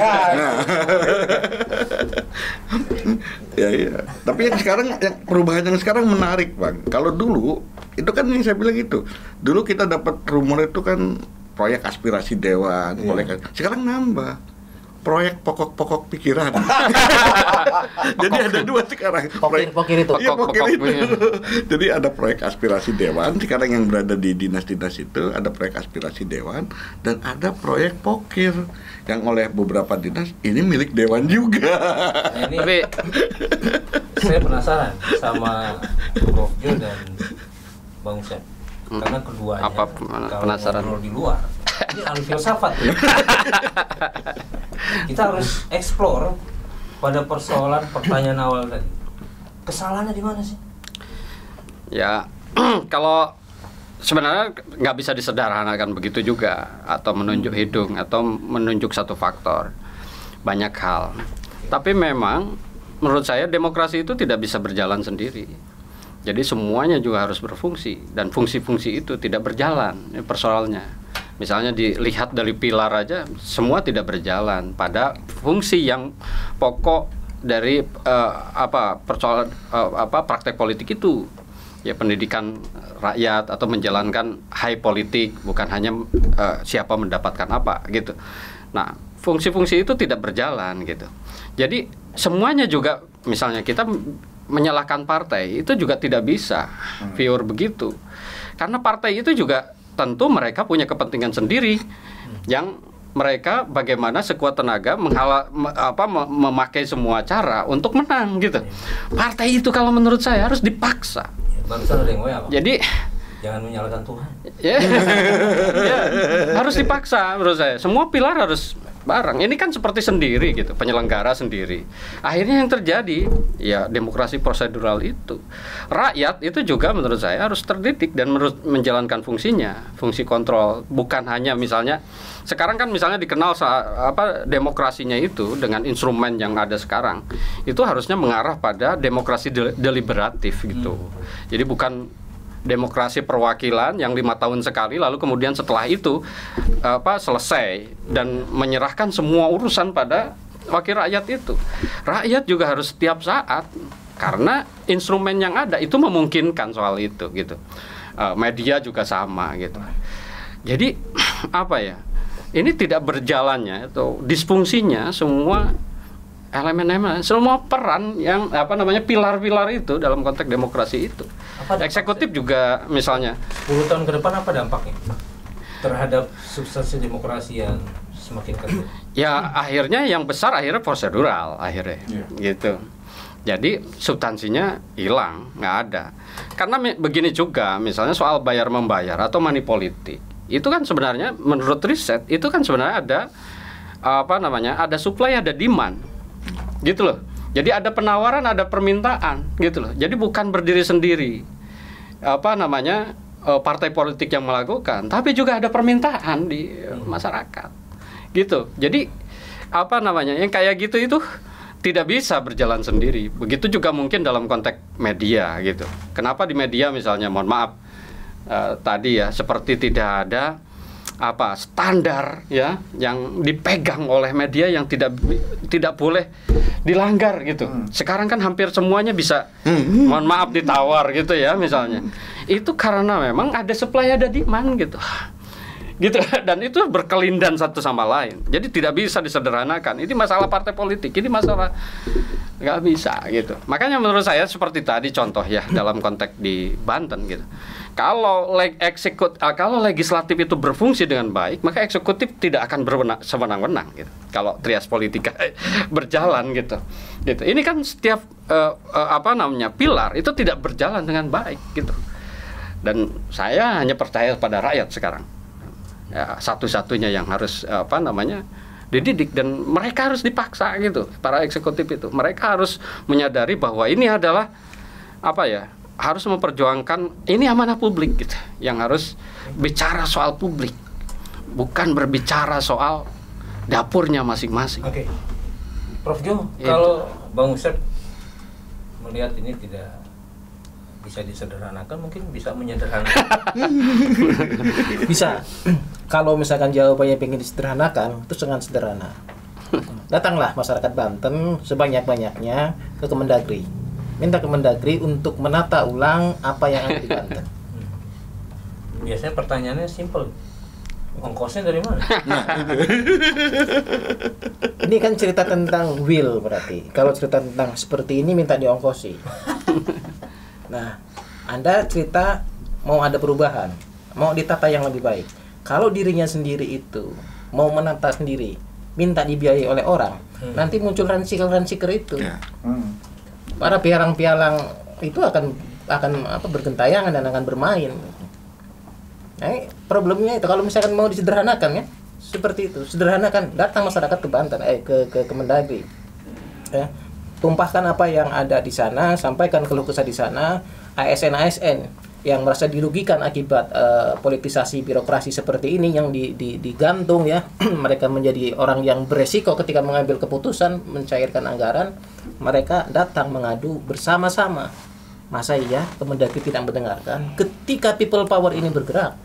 Ya iya. Tapi yang sekarang yang perubahan yang sekarang menarik Bang. Kalau dulu itu kan yang saya bilang itu. Dulu kita dapat rumor itu kan proyek aspirasi dewan, proyek. Sekarang nambah. proyek pokok-pokok pikiran. Jadi ada 2 sekarang. Pokir itu. Iya, pokir itu. Pokok-pokok. Jadi ada proyek aspirasi dewan sekarang yang berada di dinas-dinas itu, ada proyek aspirasi dewan dan ada proyek pokir yang oleh beberapa dinas ini milik dewan juga. Nah, ini Tapi saya penasaran sama Prof Jo dan Bang Usep. Karena keduanya Apa kalau penasaran? ngobrol di luar, ini ahli filsafat. Ya. Kita harus explore pada persoalan pertanyaan awal tadi. Kesalahannya di mana sih? ya kalau sebenarnya nggak bisa disederhanakan begitu juga, atau menunjuk hidung atau menunjuk satu faktor, banyak hal. Tapi memang menurut saya demokrasi itu tidak bisa berjalan sendiri. Jadi semuanya juga harus berfungsi, dan fungsi-fungsi itu tidak berjalan, ini persoalannya. Misalnya dilihat dari pilar aja, semua tidak berjalan pada fungsi yang pokok dari persoalan praktek politik itu. Ya, pendidikan rakyat atau menjalankan high politik, bukan hanya siapa mendapatkan apa gitu. Nah, fungsi-fungsi itu tidak berjalan gitu. Jadi semuanya juga, misalnya kita menyalahkan partai itu juga tidak bisa pure begitu, karena partai itu juga tentu mereka punya kepentingan sendiri yang mereka bagaimana sekuat tenaga memakai semua cara untuk menang gitu. Partai itu kalau menurut saya harus dipaksa. Barusan ada yang WA, Pak. Jadi Jangan menyalahkan Tuhan. ya, ya, harus dipaksa menurut saya. Semua pilar harus bareng. Ini kan seperti sendiri gitu, penyelenggara sendiri. Akhirnya yang terjadi ya demokrasi prosedural itu. Rakyat itu juga menurut saya harus terdidik dan menjalankan fungsinya, fungsi kontrol. Bukan hanya misalnya sekarang kan misalnya dikenal demokrasinya itu dengan instrumen yang ada sekarang. Itu harusnya mengarah pada demokrasi deliberatif gitu. Jadi bukan demokrasi perwakilan yang 5 tahun sekali, lalu kemudian setelah itu selesai dan menyerahkan semua urusan pada wakil rakyat itu. Rakyat juga harus setiap saat, karena instrumen yang ada itu memungkinkan soal itu gitu. Media juga sama gitu. Jadi ini tidak berjalannya atau disfungsinya semua elemen-elemen, semua peran yang pilar-pilar itu dalam konteks demokrasi itu. Eksekutif juga misalnya 10 tahun ke depan apa dampaknya terhadap substansi demokrasi yang semakin kental? ya akhirnya yang besar akhirnya prosedural akhirnya gitu. Jadi substansinya hilang, nggak ada. Karena begini juga, misalnya soal bayar membayar atau money politik, itu kan sebenarnya menurut riset itu kan sebenarnya ada ada supply, ada demand gitu loh. Jadi ada penawaran, ada permintaan gitu loh. Jadi bukan berdiri sendiri partai politik yang melakukan, tapi juga ada permintaan di masyarakat gitu. Jadi yang kayak gitu itu tidak bisa berjalan sendiri. Begitu juga mungkin dalam konteks media gitu. Kenapa di media misalnya, mohon maaf tadi ya, seperti tidak ada standar ya yang dipegang oleh media yang tidak boleh dilanggar gitu. Sekarang kan hampir semuanya bisa mohon maaf ditawar gitu ya misalnya. Itu karena memang ada supply, ada demand gitu. Gitu, dan itu berkelindan satu sama lain. Jadi tidak bisa disederhanakan. Ini masalah partai politik, ini masalah nggak bisa gitu. Makanya menurut saya seperti tadi contoh ya dalam konteks di Banten gitu. Kalau legislatif itu berfungsi dengan baik, maka eksekutif tidak akan sewenang-wenang gitu. Kalau trias politika berjalan gitu. Ini kan setiap pilar itu tidak berjalan dengan baik gitu. Dan saya hanya percaya pada rakyat sekarang. Ya, satu-satunya yang harus dididik, dan mereka harus dipaksa gitu. Para eksekutif itu mereka harus menyadari bahwa ini adalah harus memperjuangkan, ini amanah publik gitu, yang harus bicara soal publik, bukan berbicara soal dapurnya masing-masing. Oke. Prof Jo, kalau Bang Usep melihat ini tidak bisa disederhanakan, mungkin bisa menyederhanakan. Bisa. Kalau misalkan jawabannya pengen disederhanakan, itu sangat sederhana. Datanglah masyarakat Banten sebanyak-banyaknya ke Kemendagri. Minta Kemendagri untuk menata ulang apa yang ada di Banten. Biasanya pertanyaannya simpel. Ongkosnya dari mana? Ini kan cerita tentang will berarti. Kalau cerita tentang seperti ini minta diongkosi. Nah, Anda cerita mau ada perubahan, mau ditata yang lebih baik. Kalau dirinya sendiri itu mau menata sendiri, minta dibiayai oleh orang, nanti muncul ransiker itu. Para pialang-pialang itu akan bergentayangan dan akan bermain. Nah, problemnya itu kalau misalkan mau disederhanakan ya, seperti itu. Sederhanakan, datang masyarakat ke Banten, ke Kemendagri. Ya. Tumpahkan apa yang ada di sana, sampaikan keluh kesah di sana. ASN yang merasa dirugikan akibat politisasi birokrasi seperti ini yang digantung ya. Mereka menjadi orang yang beresiko ketika mengambil keputusan, mencairkan anggaran. Mereka datang mengadu bersama-sama. Masa iya Kemendagri tidak mendengarkan? Ketika people power ini bergerak,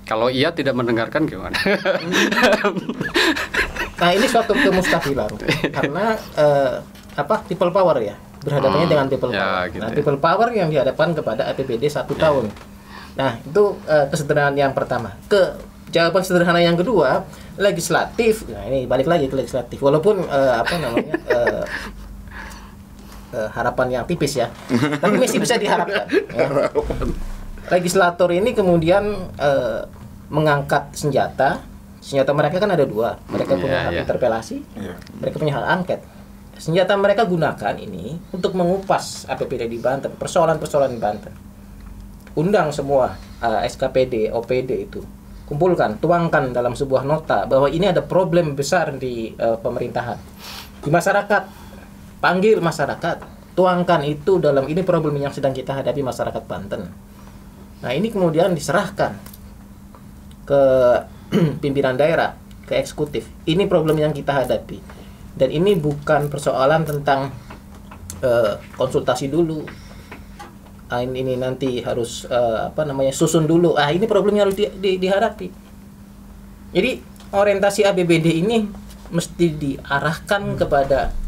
Kalau ia tidak mendengarkan gimana? nah ini suatu kemustahilan karena people power ya, berhadapannya dengan people power. gitu Nah, ya. people power yang dihadapkan kepada APBD 1 tahun. Nah, itu kesederhanaan yang pertama. Jawaban sederhana yang kedua, legislatif. Nah, ini balik lagi ke legislatif. Walaupun harapan yang tipis ya, tapi masih bisa diharapkan. Ya. Legislator ini kemudian mengangkat senjata mereka kan ada 2, mereka punya hak interpelasi, mereka punya hak angket. Senjata mereka gunakan ini untuk mengupas APBD di Banten, persoalan-persoalan di Banten. Undang semua SKPD, OPD itu, kumpulkan, tuangkan dalam sebuah nota bahwa ini ada problem besar di pemerintahan, di masyarakat. Panggil masyarakat, tuangkan itu dalam ini problem yang sedang kita hadapi masyarakat Banten. Nah, ini kemudian diserahkan ke pimpinan daerah, ke eksekutif. Ini problem yang kita hadapi. Dan ini bukan persoalan tentang konsultasi dulu. Ini nanti harus susun dulu. Ini problemnya harus dihadapi. Jadi orientasi APBD ini mesti diarahkan kepada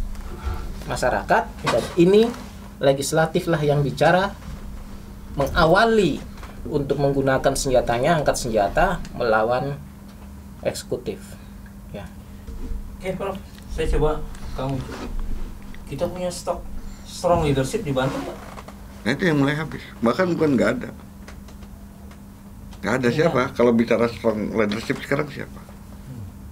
masyarakat, dan ini legislatif lah yang bicara, mengawali untuk menggunakan senjatanya, angkat senjata melawan eksekutif. Ya. Oke, Prof. Saya coba kamu. Kita punya strong leadership di Banten nggak? Nah, itu yang mulai habis. Bahkan bukan nggak ada. Nggak ada siapa? Kalau bicara strong leadership sekarang siapa?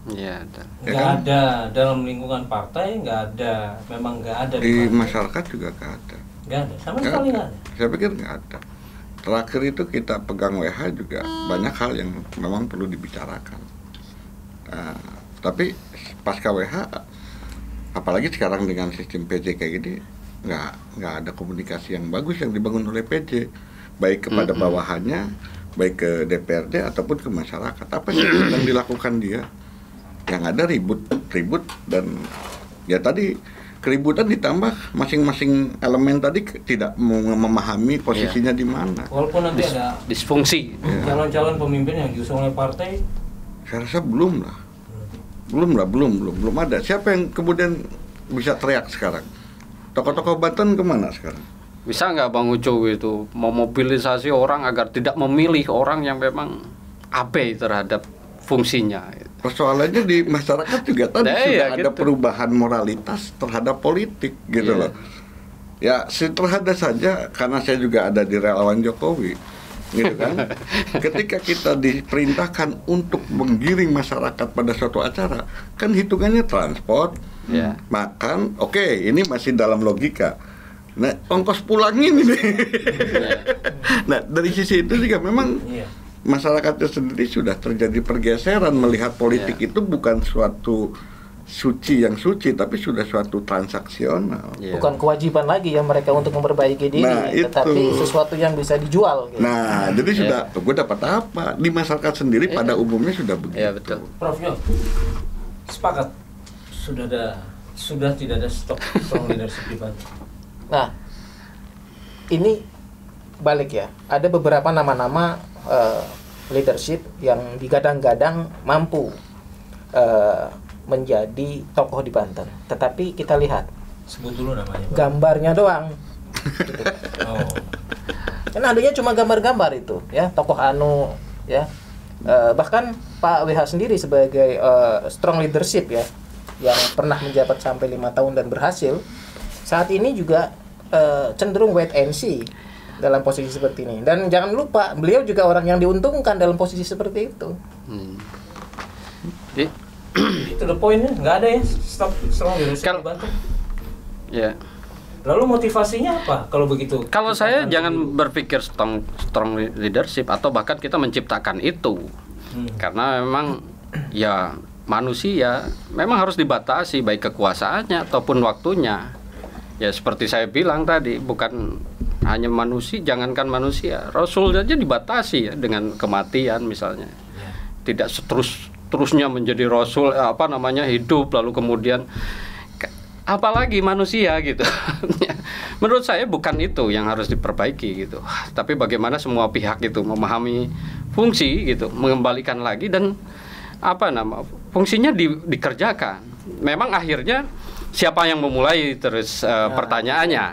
Iya. Nggak ada dalam lingkungan partai, nggak ada. Memang nggak ada Di partai. masyarakat juga nggak ada. Nggak ada, sama sekali nggak ada. Saya pikir nggak ada. Terakhir itu kita pegang WH juga banyak hal yang memang perlu dibicarakan. Nah, tapi pasca WH, apalagi sekarang dengan sistem PJ kayak gini, nggak ada komunikasi yang bagus yang dibangun oleh PJ, baik kepada bawahannya, baik ke DPRD ataupun ke masyarakat. Apa sih yang dilakukan dia? Yang ada ribut dan ya tadi keributan ditambah masing-masing elemen tadi tidak memahami posisinya di mana. Walaupun nanti ada Disfungsi. calon-calon pemimpin yang diusung oleh partai, Saya rasa belum ada. Siapa yang kemudian bisa teriak sekarang? Tokoh-tokoh Banten kemana sekarang? Bisa nggak Bang Uco itu memobilisasi orang agar tidak memilih orang yang memang abai terhadap fungsinya? Persoalannya di masyarakat juga tadi sudah ada gitu. perubahan moralitas terhadap politik gitu loh. Ya sederhana saja, karena saya juga ada di relawan Jokowi gitu kan. Ketika kita diperintahkan untuk menggiring masyarakat pada suatu acara, kan hitungannya transport, makan, oke, ini masih dalam logika. Nah, ongkos pulangin ini. Nah, dari sisi itu juga memang masyarakatnya sendiri sudah terjadi pergeseran melihat politik itu bukan suatu yang suci, tapi sudah suatu transaksional. Bukan kewajiban lagi ya mereka untuk memperbaiki diri, tetapi sesuatu yang bisa dijual. Gitu. Nah, jadi sudah, gue dapat apa? Di masyarakat sendiri pada umumnya sudah begitu. Iya, betul. Prof Yo, sepakat sudah tidak ada strong leadership di Banten. Nah, ini balik ya. Ada beberapa nama-nama leadership yang digadang-gadang mampu menjadi tokoh di Banten. Tetapi kita lihat Sebut dulu namanya, Pak. gambarnya doang. Gitu. Oh. Kan adanya cuma gambar-gambar itu, ya tokoh anu, ya Bahkan Pak WH sendiri sebagai strong leadership ya, yang pernah menjabat sampai 5 tahun dan berhasil, saat ini juga cenderung wait and see dalam posisi seperti ini. Dan jangan lupa, beliau juga orang yang diuntungkan dalam posisi seperti itu. Itu the point-nya, nggak ada ya strong leadership di Banten. Ya. Lalu motivasinya apa kalau begitu? Kalau saya jangan berpikir strong leadership atau bahkan kita menciptakan itu. Karena memang ya manusia memang harus dibatasi baik kekuasaannya ataupun waktunya. Ya seperti saya bilang tadi, bukan hanya manusia, jangankan manusia, Rasul aja dibatasi ya dengan kematian misalnya. Tidak terusnya menjadi Rasul hidup lalu kemudian apalagi manusia gitu. Menurut saya bukan itu yang harus diperbaiki gitu. Tapi bagaimana semua pihak itu memahami fungsi gitu, mengembalikan lagi dan fungsinya dikerjakan. Memang akhirnya siapa yang memulai terus pertanyaannya.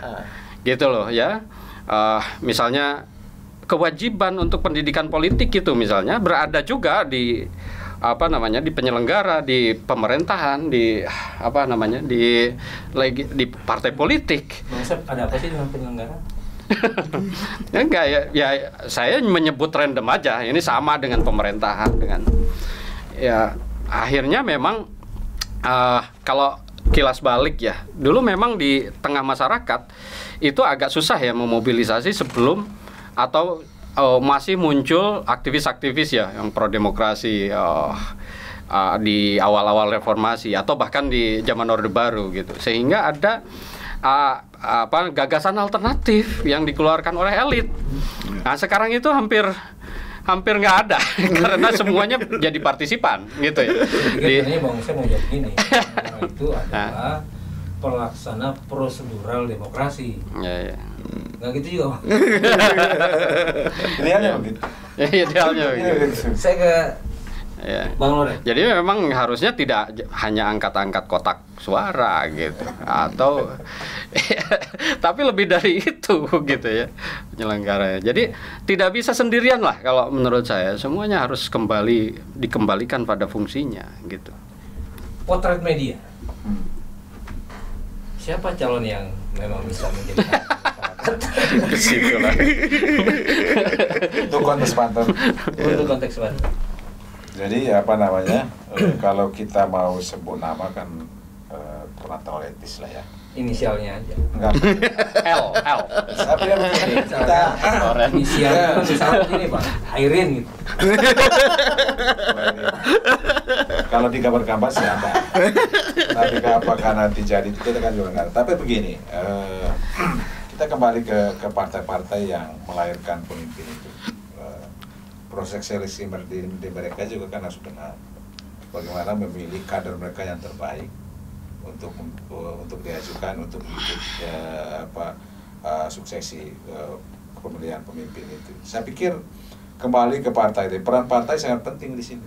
Gitu loh ya. Misalnya kewajiban untuk pendidikan politik itu misalnya berada juga di di penyelenggara, di pemerintahan, di di partai politik. Bang Sep, ada apa sih dengan penyelenggara? Enggak ya saya menyebut random aja. Ini sama dengan pemerintahan, dengan ya akhirnya memang kalau kilas balik ya, dulu memang di tengah masyarakat itu agak susah ya memobilisasi sebelum atau masih muncul aktivis-aktivis ya yang pro demokrasi di awal-awal reformasi atau bahkan di zaman Orde Baru gitu, sehingga ada gagasan alternatif yang dikeluarkan oleh elit. Nah sekarang itu hampir nggak ada karena semuanya jadi partisipan gitu ya. Jadi Bang saya mau jawab gini, itu adalah pelaksana prosedural demokrasi. Ya. Nggak gitu juga, Bang. Idealnya begitu. Idealnya begitu. Saya ke Bang Loren. Jadi memang harusnya tidak hanya angkat-angkat kotak suara gitu, atau tapi lebih dari itu gitu ya penyelenggaranya. Jadi tidak bisa sendirian lah kalau menurut saya, semuanya harus dikembalikan pada fungsinya gitu. Potret media. Siapa calon yang memang bisa menjadi Untuk konteks Banten. Untuk konteks Banten. Jadi kalau kita mau sebut nama kan kurang teoritis lah ya. Inisialnya aja. Enggak. L. Tapi kan begini, kita inisialnya misalnya gini Bang, Airin gitu. Kalau digambar-gambar siapa? Tapi apakah nanti jadi itu kita kan juga nggak. Tapi begini, kita kembali ke partai-partai yang melahirkan pemimpin itu. Proses seleksi di mereka juga kan harus benar. Bagaimana memilih kader mereka yang terbaik untuk diajukan untuk ikut suksesi pemilihan pemimpin itu. Saya pikir kembali ke partai, peran partai sangat penting di sini.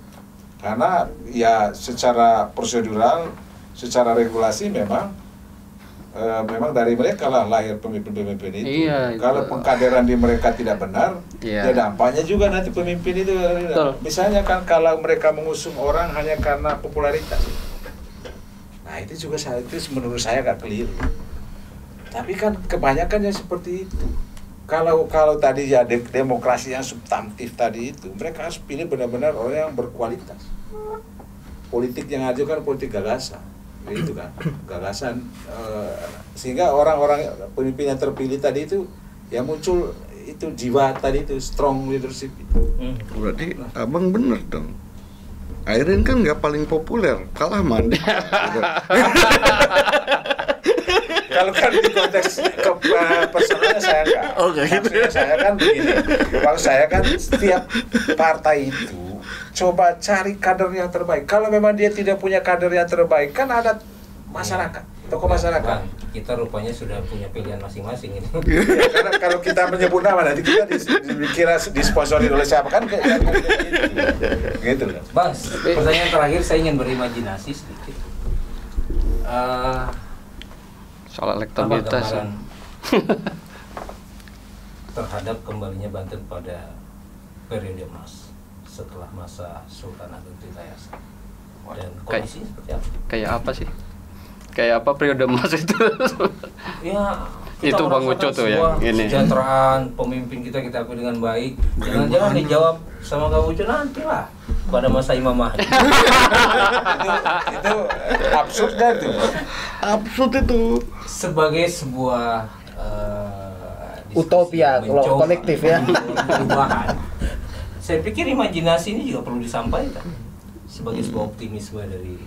Karena ya secara prosedural, secara regulasi memang dari mereka lah lahir pemimpin-pemimpin itu. Iya, kalau pengkaderan di mereka tidak benar, ya dampaknya juga nanti pemimpin itu. Misalnya kan kalau mereka mengusung orang hanya karena popularitas, nah itu juga menurut saya agak keliru. Tapi kan kebanyakan yang seperti itu. Kalau tadi ya demokrasi yang substantif tadi itu, mereka harus pilih benar-benar orang yang berkualitas. Politik yang ada kan politik gagasan. Itu kan gagasan sehingga orang-orang pemimpin yang terpilih tadi itu ya muncul itu jiwa tadi itu strong leadership itu. Berarti abang bener dong, Airin kan nggak paling populer, kalah mandi. Kalau kan di konteks personalnya saya enggak. Maksudnya saya kan begini, kalau saya kan setiap partai itu coba cari kader yang terbaik. Kalau memang dia tidak punya kader yang terbaik, kan ada masyarakat, tokoh masyarakat. Kita rupanya sudah punya pilihan masing-masing ini. Ya, karena kalau kita menyebut nama nanti kita dikira disponsori oleh siapa kan gitu loh. Bang, pertanyaan terakhir saya ingin berimajinasi sedikit. Soal elektabilitas terhadap kembalinya Banten pada periode emas setelah masa Sultan Agung Tirtayasa. Dan kondisi seperti apa? Kayak apa sih? Kayak apa periode emas itu? Ya, Itu Bang Uco tuh ya, ini. Kesejahteraan pemimpin kita akui dengan baik. Jangan-jangan dijawab sama Kang Uco nanti lah pada masa Imam Mahdi. itu absurd kan tuh. Absurd itu. Sebagai sebuah diskusi Utopia mencoba kolektif ya. perubahan. Saya pikir imajinasi ini juga perlu disampaikan sebagai sebuah optimisme dari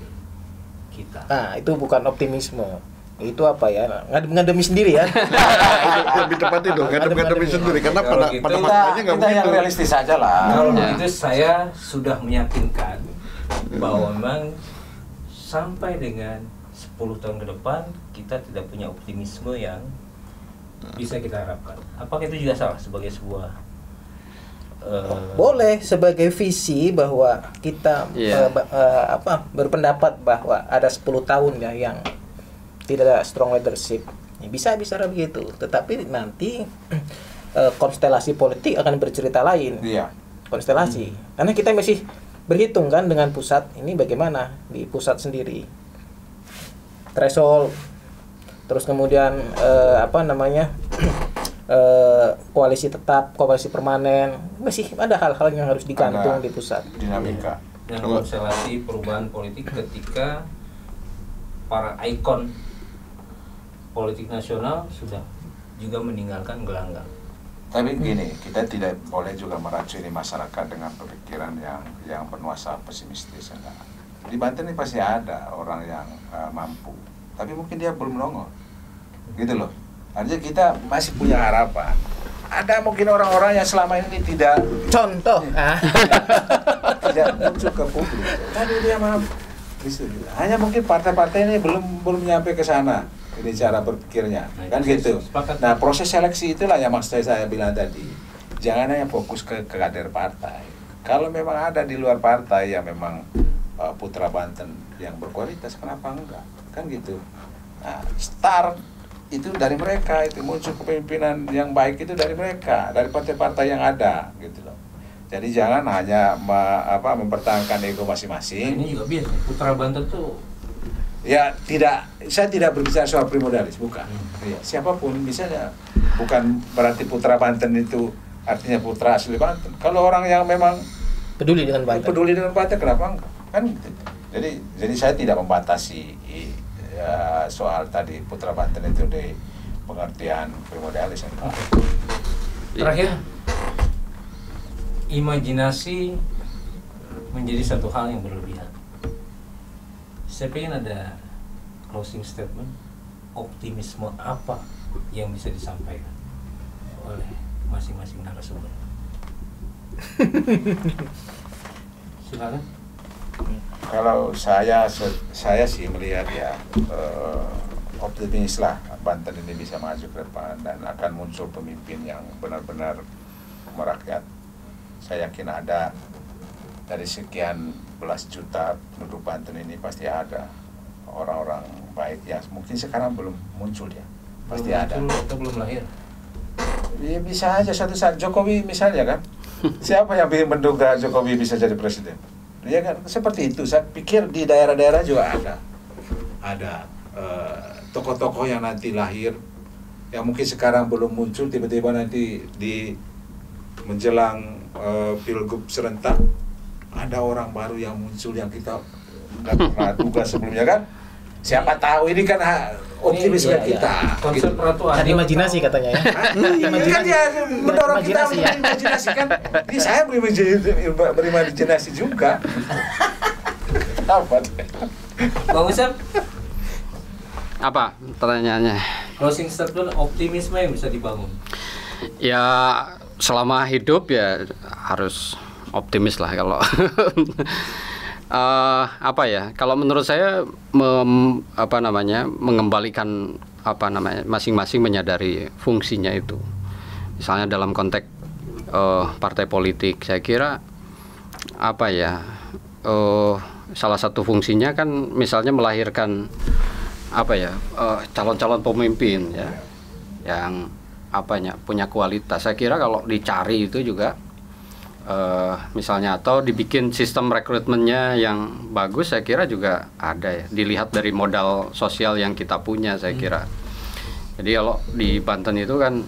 kita. Nah, itu bukan optimisme. Itu apa ya? Ngadem-ngademi sendiri ya. Lebih tepat itu, ngadem-ngademi sendiri karena Kalau pada gitu, pada Kita, faktanya nggak kita yang begitu. realistis aja lah. Kalau Ya. begitu saya sudah meyakinkan bahwa memang sampai dengan 10 tahun ke depan kita tidak punya optimisme yang bisa kita harapkan. Apakah itu juga salah sebagai sebuah Boleh sebagai visi bahwa kita Iya. berpendapat bahwa ada 10 tahun ya yang tidak ada strong leadership. Ya, bisa begitu. Tetapi nanti konstelasi politik akan bercerita lain. Iya. Konstelasi. Karena kita masih berhitung kan dengan pusat ini bagaimana di pusat sendiri. Threshold. Terus kemudian koalisi tetap, koalisi permanen, masih ada hal-hal yang harus digantung Ada di pusat. dinamika. dan konstelasi perubahan politik ketika para ikon politik nasional sudah juga meninggalkan gelanggang. Tapi gini, kita tidak boleh juga meracuni masyarakat dengan pemikiran yang bernuansa pesimistis. Enggak. Di Banten ini pasti ada orang yang mampu, tapi mungkin dia belum nongol, gitu loh. Artinya kita masih punya harapan. Ada mungkin orang-orang yang selama ini tidak Contoh, tidak muncul ke publik, tapi dia mampu. Hanya mungkin partai-partai ini belum nyampe ke sana. Ini cara berpikirnya, Nah, kan itu gitu. sepakat. Nah, proses seleksi itulah yang maksud saya bilang tadi. Jangan hanya fokus ke kader partai. Kalau memang ada di luar partai yang memang putra Banten yang berkualitas, kenapa enggak? Kan gitu. Nah, start itu dari mereka, itu muncul kepemimpinan yang baik itu dari mereka, dari partai-partai yang ada, gitu loh. Jadi jangan hanya mempertahankan ego masing-masing. Ini juga biasa. Putra Banten tuh Ya saya tidak berbicara soal primodalis, bukan. Ya, siapapun misalnya, bukan berarti putra Banten itu artinya putra asli Banten. Kalau orang yang memang peduli dengan Banten. peduli dengan Banten, kenapa enggak? Kan gitu. Jadi saya tidak membatasi soal tadi putra Banten itu di pengertian primodalis. terakhir, imajinasi menjadi satu hal yang berlebihan. Saya pengen ada closing statement, optimisme apa yang bisa disampaikan oleh masing-masing narasumber. Silakan. Kalau saya sih melihat ya optimis lah Banten ini bisa maju ke depan dan akan muncul pemimpin yang benar-benar merakyat. Saya yakin ada dari sekian belas juta penduduk Banten ini pasti ada orang-orang baik yang mungkin sekarang belum muncul ya, pasti Belum ada. muncul atau belum lahir. Ya, bisa aja suatu saat Jokowi misalnya kan, siapa yang menduga Jokowi bisa jadi presiden? Ya kan, seperti itu. Saya pikir di daerah-daerah juga ada tokoh-tokoh yang nanti lahir, yang mungkin sekarang belum muncul, tiba-tiba nanti di menjelang pilgub serentak ada orang baru yang muncul yang kita nggak pernah duga sebelumnya kan. Siapa tahu ini kan optimisme Iya, iya. kita. Konsep Gitu. Ratu Ada Adil imajinasi katanya ya. Ini kan dia mendorong kita Imajinasi ya. berimajinasi kan. Ini saya berimajinasi juga. Apa? Bang Usep, Apa pertanyaannya? closing statement optimisme yang bisa dibangun. Ya selama hidup ya harus optimis lah kalau apa ya? Kalau menurut saya mengembalikan masing-masing menyadari fungsinya itu. Misalnya dalam konteks partai politik, saya kira salah satu fungsinya kan misalnya melahirkan calon-calon pemimpin ya yang punya kualitas. Saya kira kalau dicari itu juga misalnya, atau dibikin sistem rekrutmennya yang bagus, saya kira juga ada ya. Dilihat dari modal sosial yang kita punya, saya kira. Jadi kalau di Banten itu kan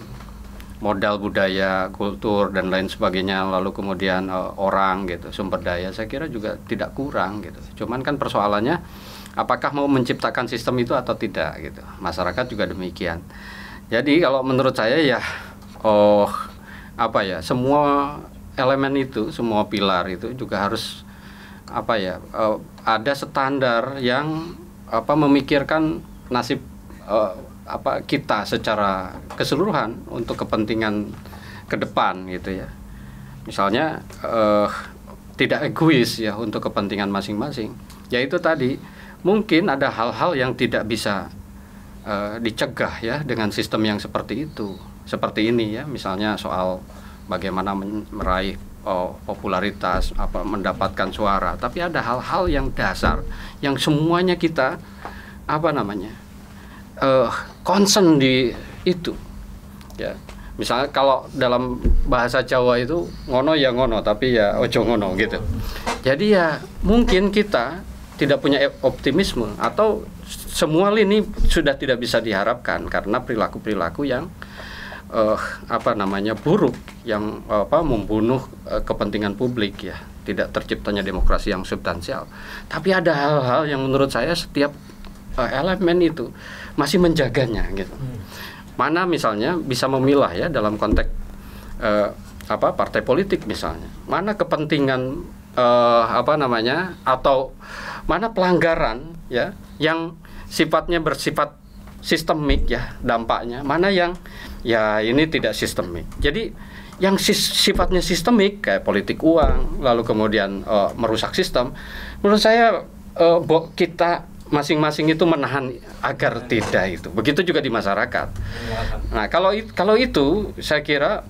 modal budaya, kultur dan lain sebagainya, lalu kemudian orang gitu, sumber daya, saya kira juga tidak kurang gitu. Cuman kan persoalannya apakah mau menciptakan sistem itu atau tidak gitu. Masyarakat juga demikian. Jadi kalau menurut saya ya semua elemen itu, semua pilar itu juga harus ada standar yang memikirkan nasib kita secara keseluruhan untuk kepentingan ke depan gitu ya. Misalnya tidak egois ya untuk kepentingan masing-masing. Yaitu tadi mungkin ada hal-hal yang tidak bisa dicegah ya dengan sistem yang seperti itu. Seperti ini ya, misalnya soal bagaimana meraih popularitas, mendapatkan suara. Tapi ada hal-hal yang dasar yang semuanya kita concern di itu. Ya, misalnya kalau dalam bahasa Jawa itu ngono ya ngono, tapi ya ojo ngono gitu. Jadi ya mungkin kita tidak punya optimisme atau semua lini sudah tidak bisa diharapkan karena perilaku-perilaku yang buruk, yang membunuh kepentingan publik ya, tidak terciptanya demokrasi yang substansial. Tapi ada hal-hal yang menurut saya setiap elemen itu masih menjaganya gitu. Mana misalnya bisa memilah ya dalam konteks partai politik misalnya. Mana kepentingan atau mana pelanggaran ya yang sifatnya bersifat sistemik ya dampaknya, mana yang ya ini tidak sistemik. Jadi yang sifatnya sistemik kayak politik uang, lalu kemudian merusak sistem, menurut saya kita masing-masing itu menahan agar tidak itu. Begitu juga di masyarakat. Nah kalau itu saya kira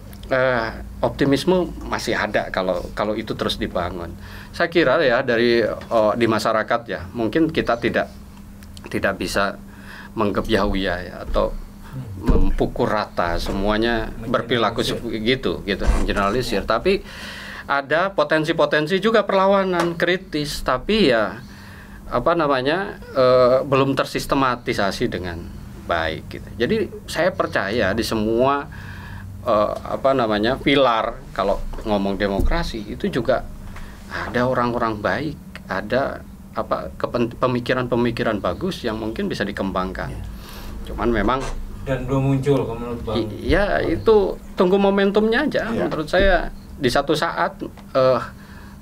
optimisme masih ada kalau itu terus dibangun. Saya kira ya dari di masyarakat ya mungkin kita tidak bisa menggebyauya ya, atau mempukul rata semuanya berperilaku gitu generalisir. Tapi ada potensi-potensi juga perlawanan kritis, tapi ya belum tersistematisasi dengan baik gitu. Jadi saya percaya di semua pilar kalau ngomong demokrasi itu juga ada orang-orang baik, ada pemikiran-pemikiran bagus yang mungkin bisa dikembangkan. Cuman memang dan belum muncul menurut Bang. Iya, itu tunggu momentumnya aja. Menurut saya di satu saat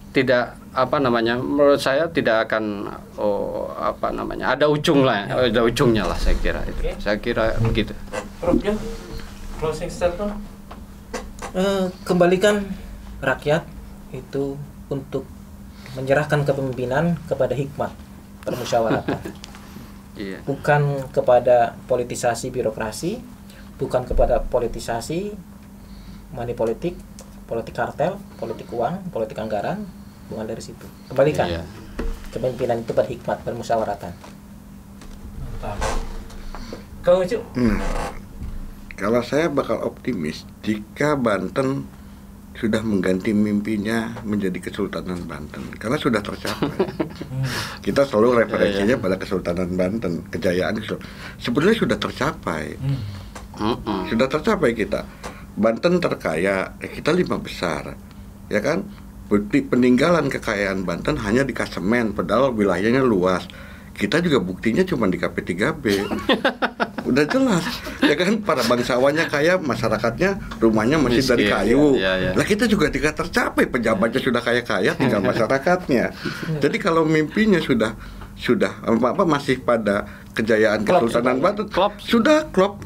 tidak menurut saya tidak akan ada ujungnya lah saya kira itu. Okay. Saya kira begitu. Prof Jo, closing statement. Kembalikan rakyat itu untuk menyerahkan kepemimpinan kepada hikmat permusyawaratan. Bukan kepada politisasi birokrasi, bukan kepada politisasi money politik, politik kartel, politik uang, politik anggaran, bukan dari situ. Kembalikan kepemimpinan itu pada hikmat permusyawaratan. Mantap. Kang Ucu? Kalau saya bakal optimis jika Banten sudah mengganti mimpinya menjadi Kesultanan Banten, karena sudah tercapai. Kita selalu referensinya pada Kesultanan Banten, kejayaan sebetulnya sudah tercapai. Sudah tercapai kita. Banten terkaya, kita 5 besar, ya kan? Bukti peninggalan kekayaan Banten hanya di Kasemen, padahal wilayahnya luas. Kita juga buktinya cuma di KP3B. Udah jelas, ya kan, para bangsawannya kaya, masyarakatnya rumahnya masih dari kayu. Lah kita juga tidak tercapai, pejabatnya sudah kaya-kaya, tinggal masyarakatnya. Jadi kalau mimpinya sudah masih pada kejayaan Kesultanan Banten, sudah klop.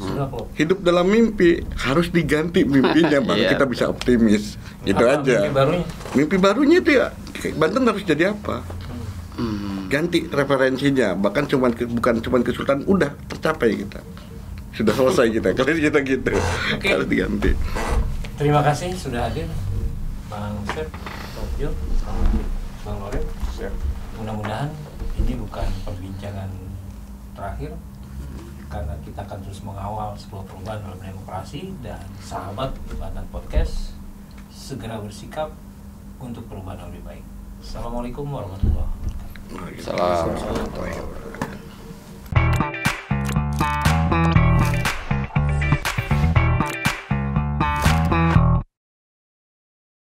Hidup dalam mimpi, harus diganti mimpinya baru kita bisa optimis. Gitu aja. Mimpi barunya itu ya, Banten harus jadi apa? Ganti referensinya, bukan cuma Kesultanan, udah tercapai kita, sudah selesai kita kalau kita gitu. Harus diganti. Terima kasih sudah hadir Bang Sep, Prof Jo, Bang Loren. Mudah-mudahan ini bukan perbincangan terakhir, karena kita akan terus mengawal sebuah perubahan dalam demokrasi, dan sahabat Banten Podcast segera bersikap untuk perubahan yang lebih baik. Assalamualaikum warahmatullahi wabarakatuh. Salam. Waalaikumsalam.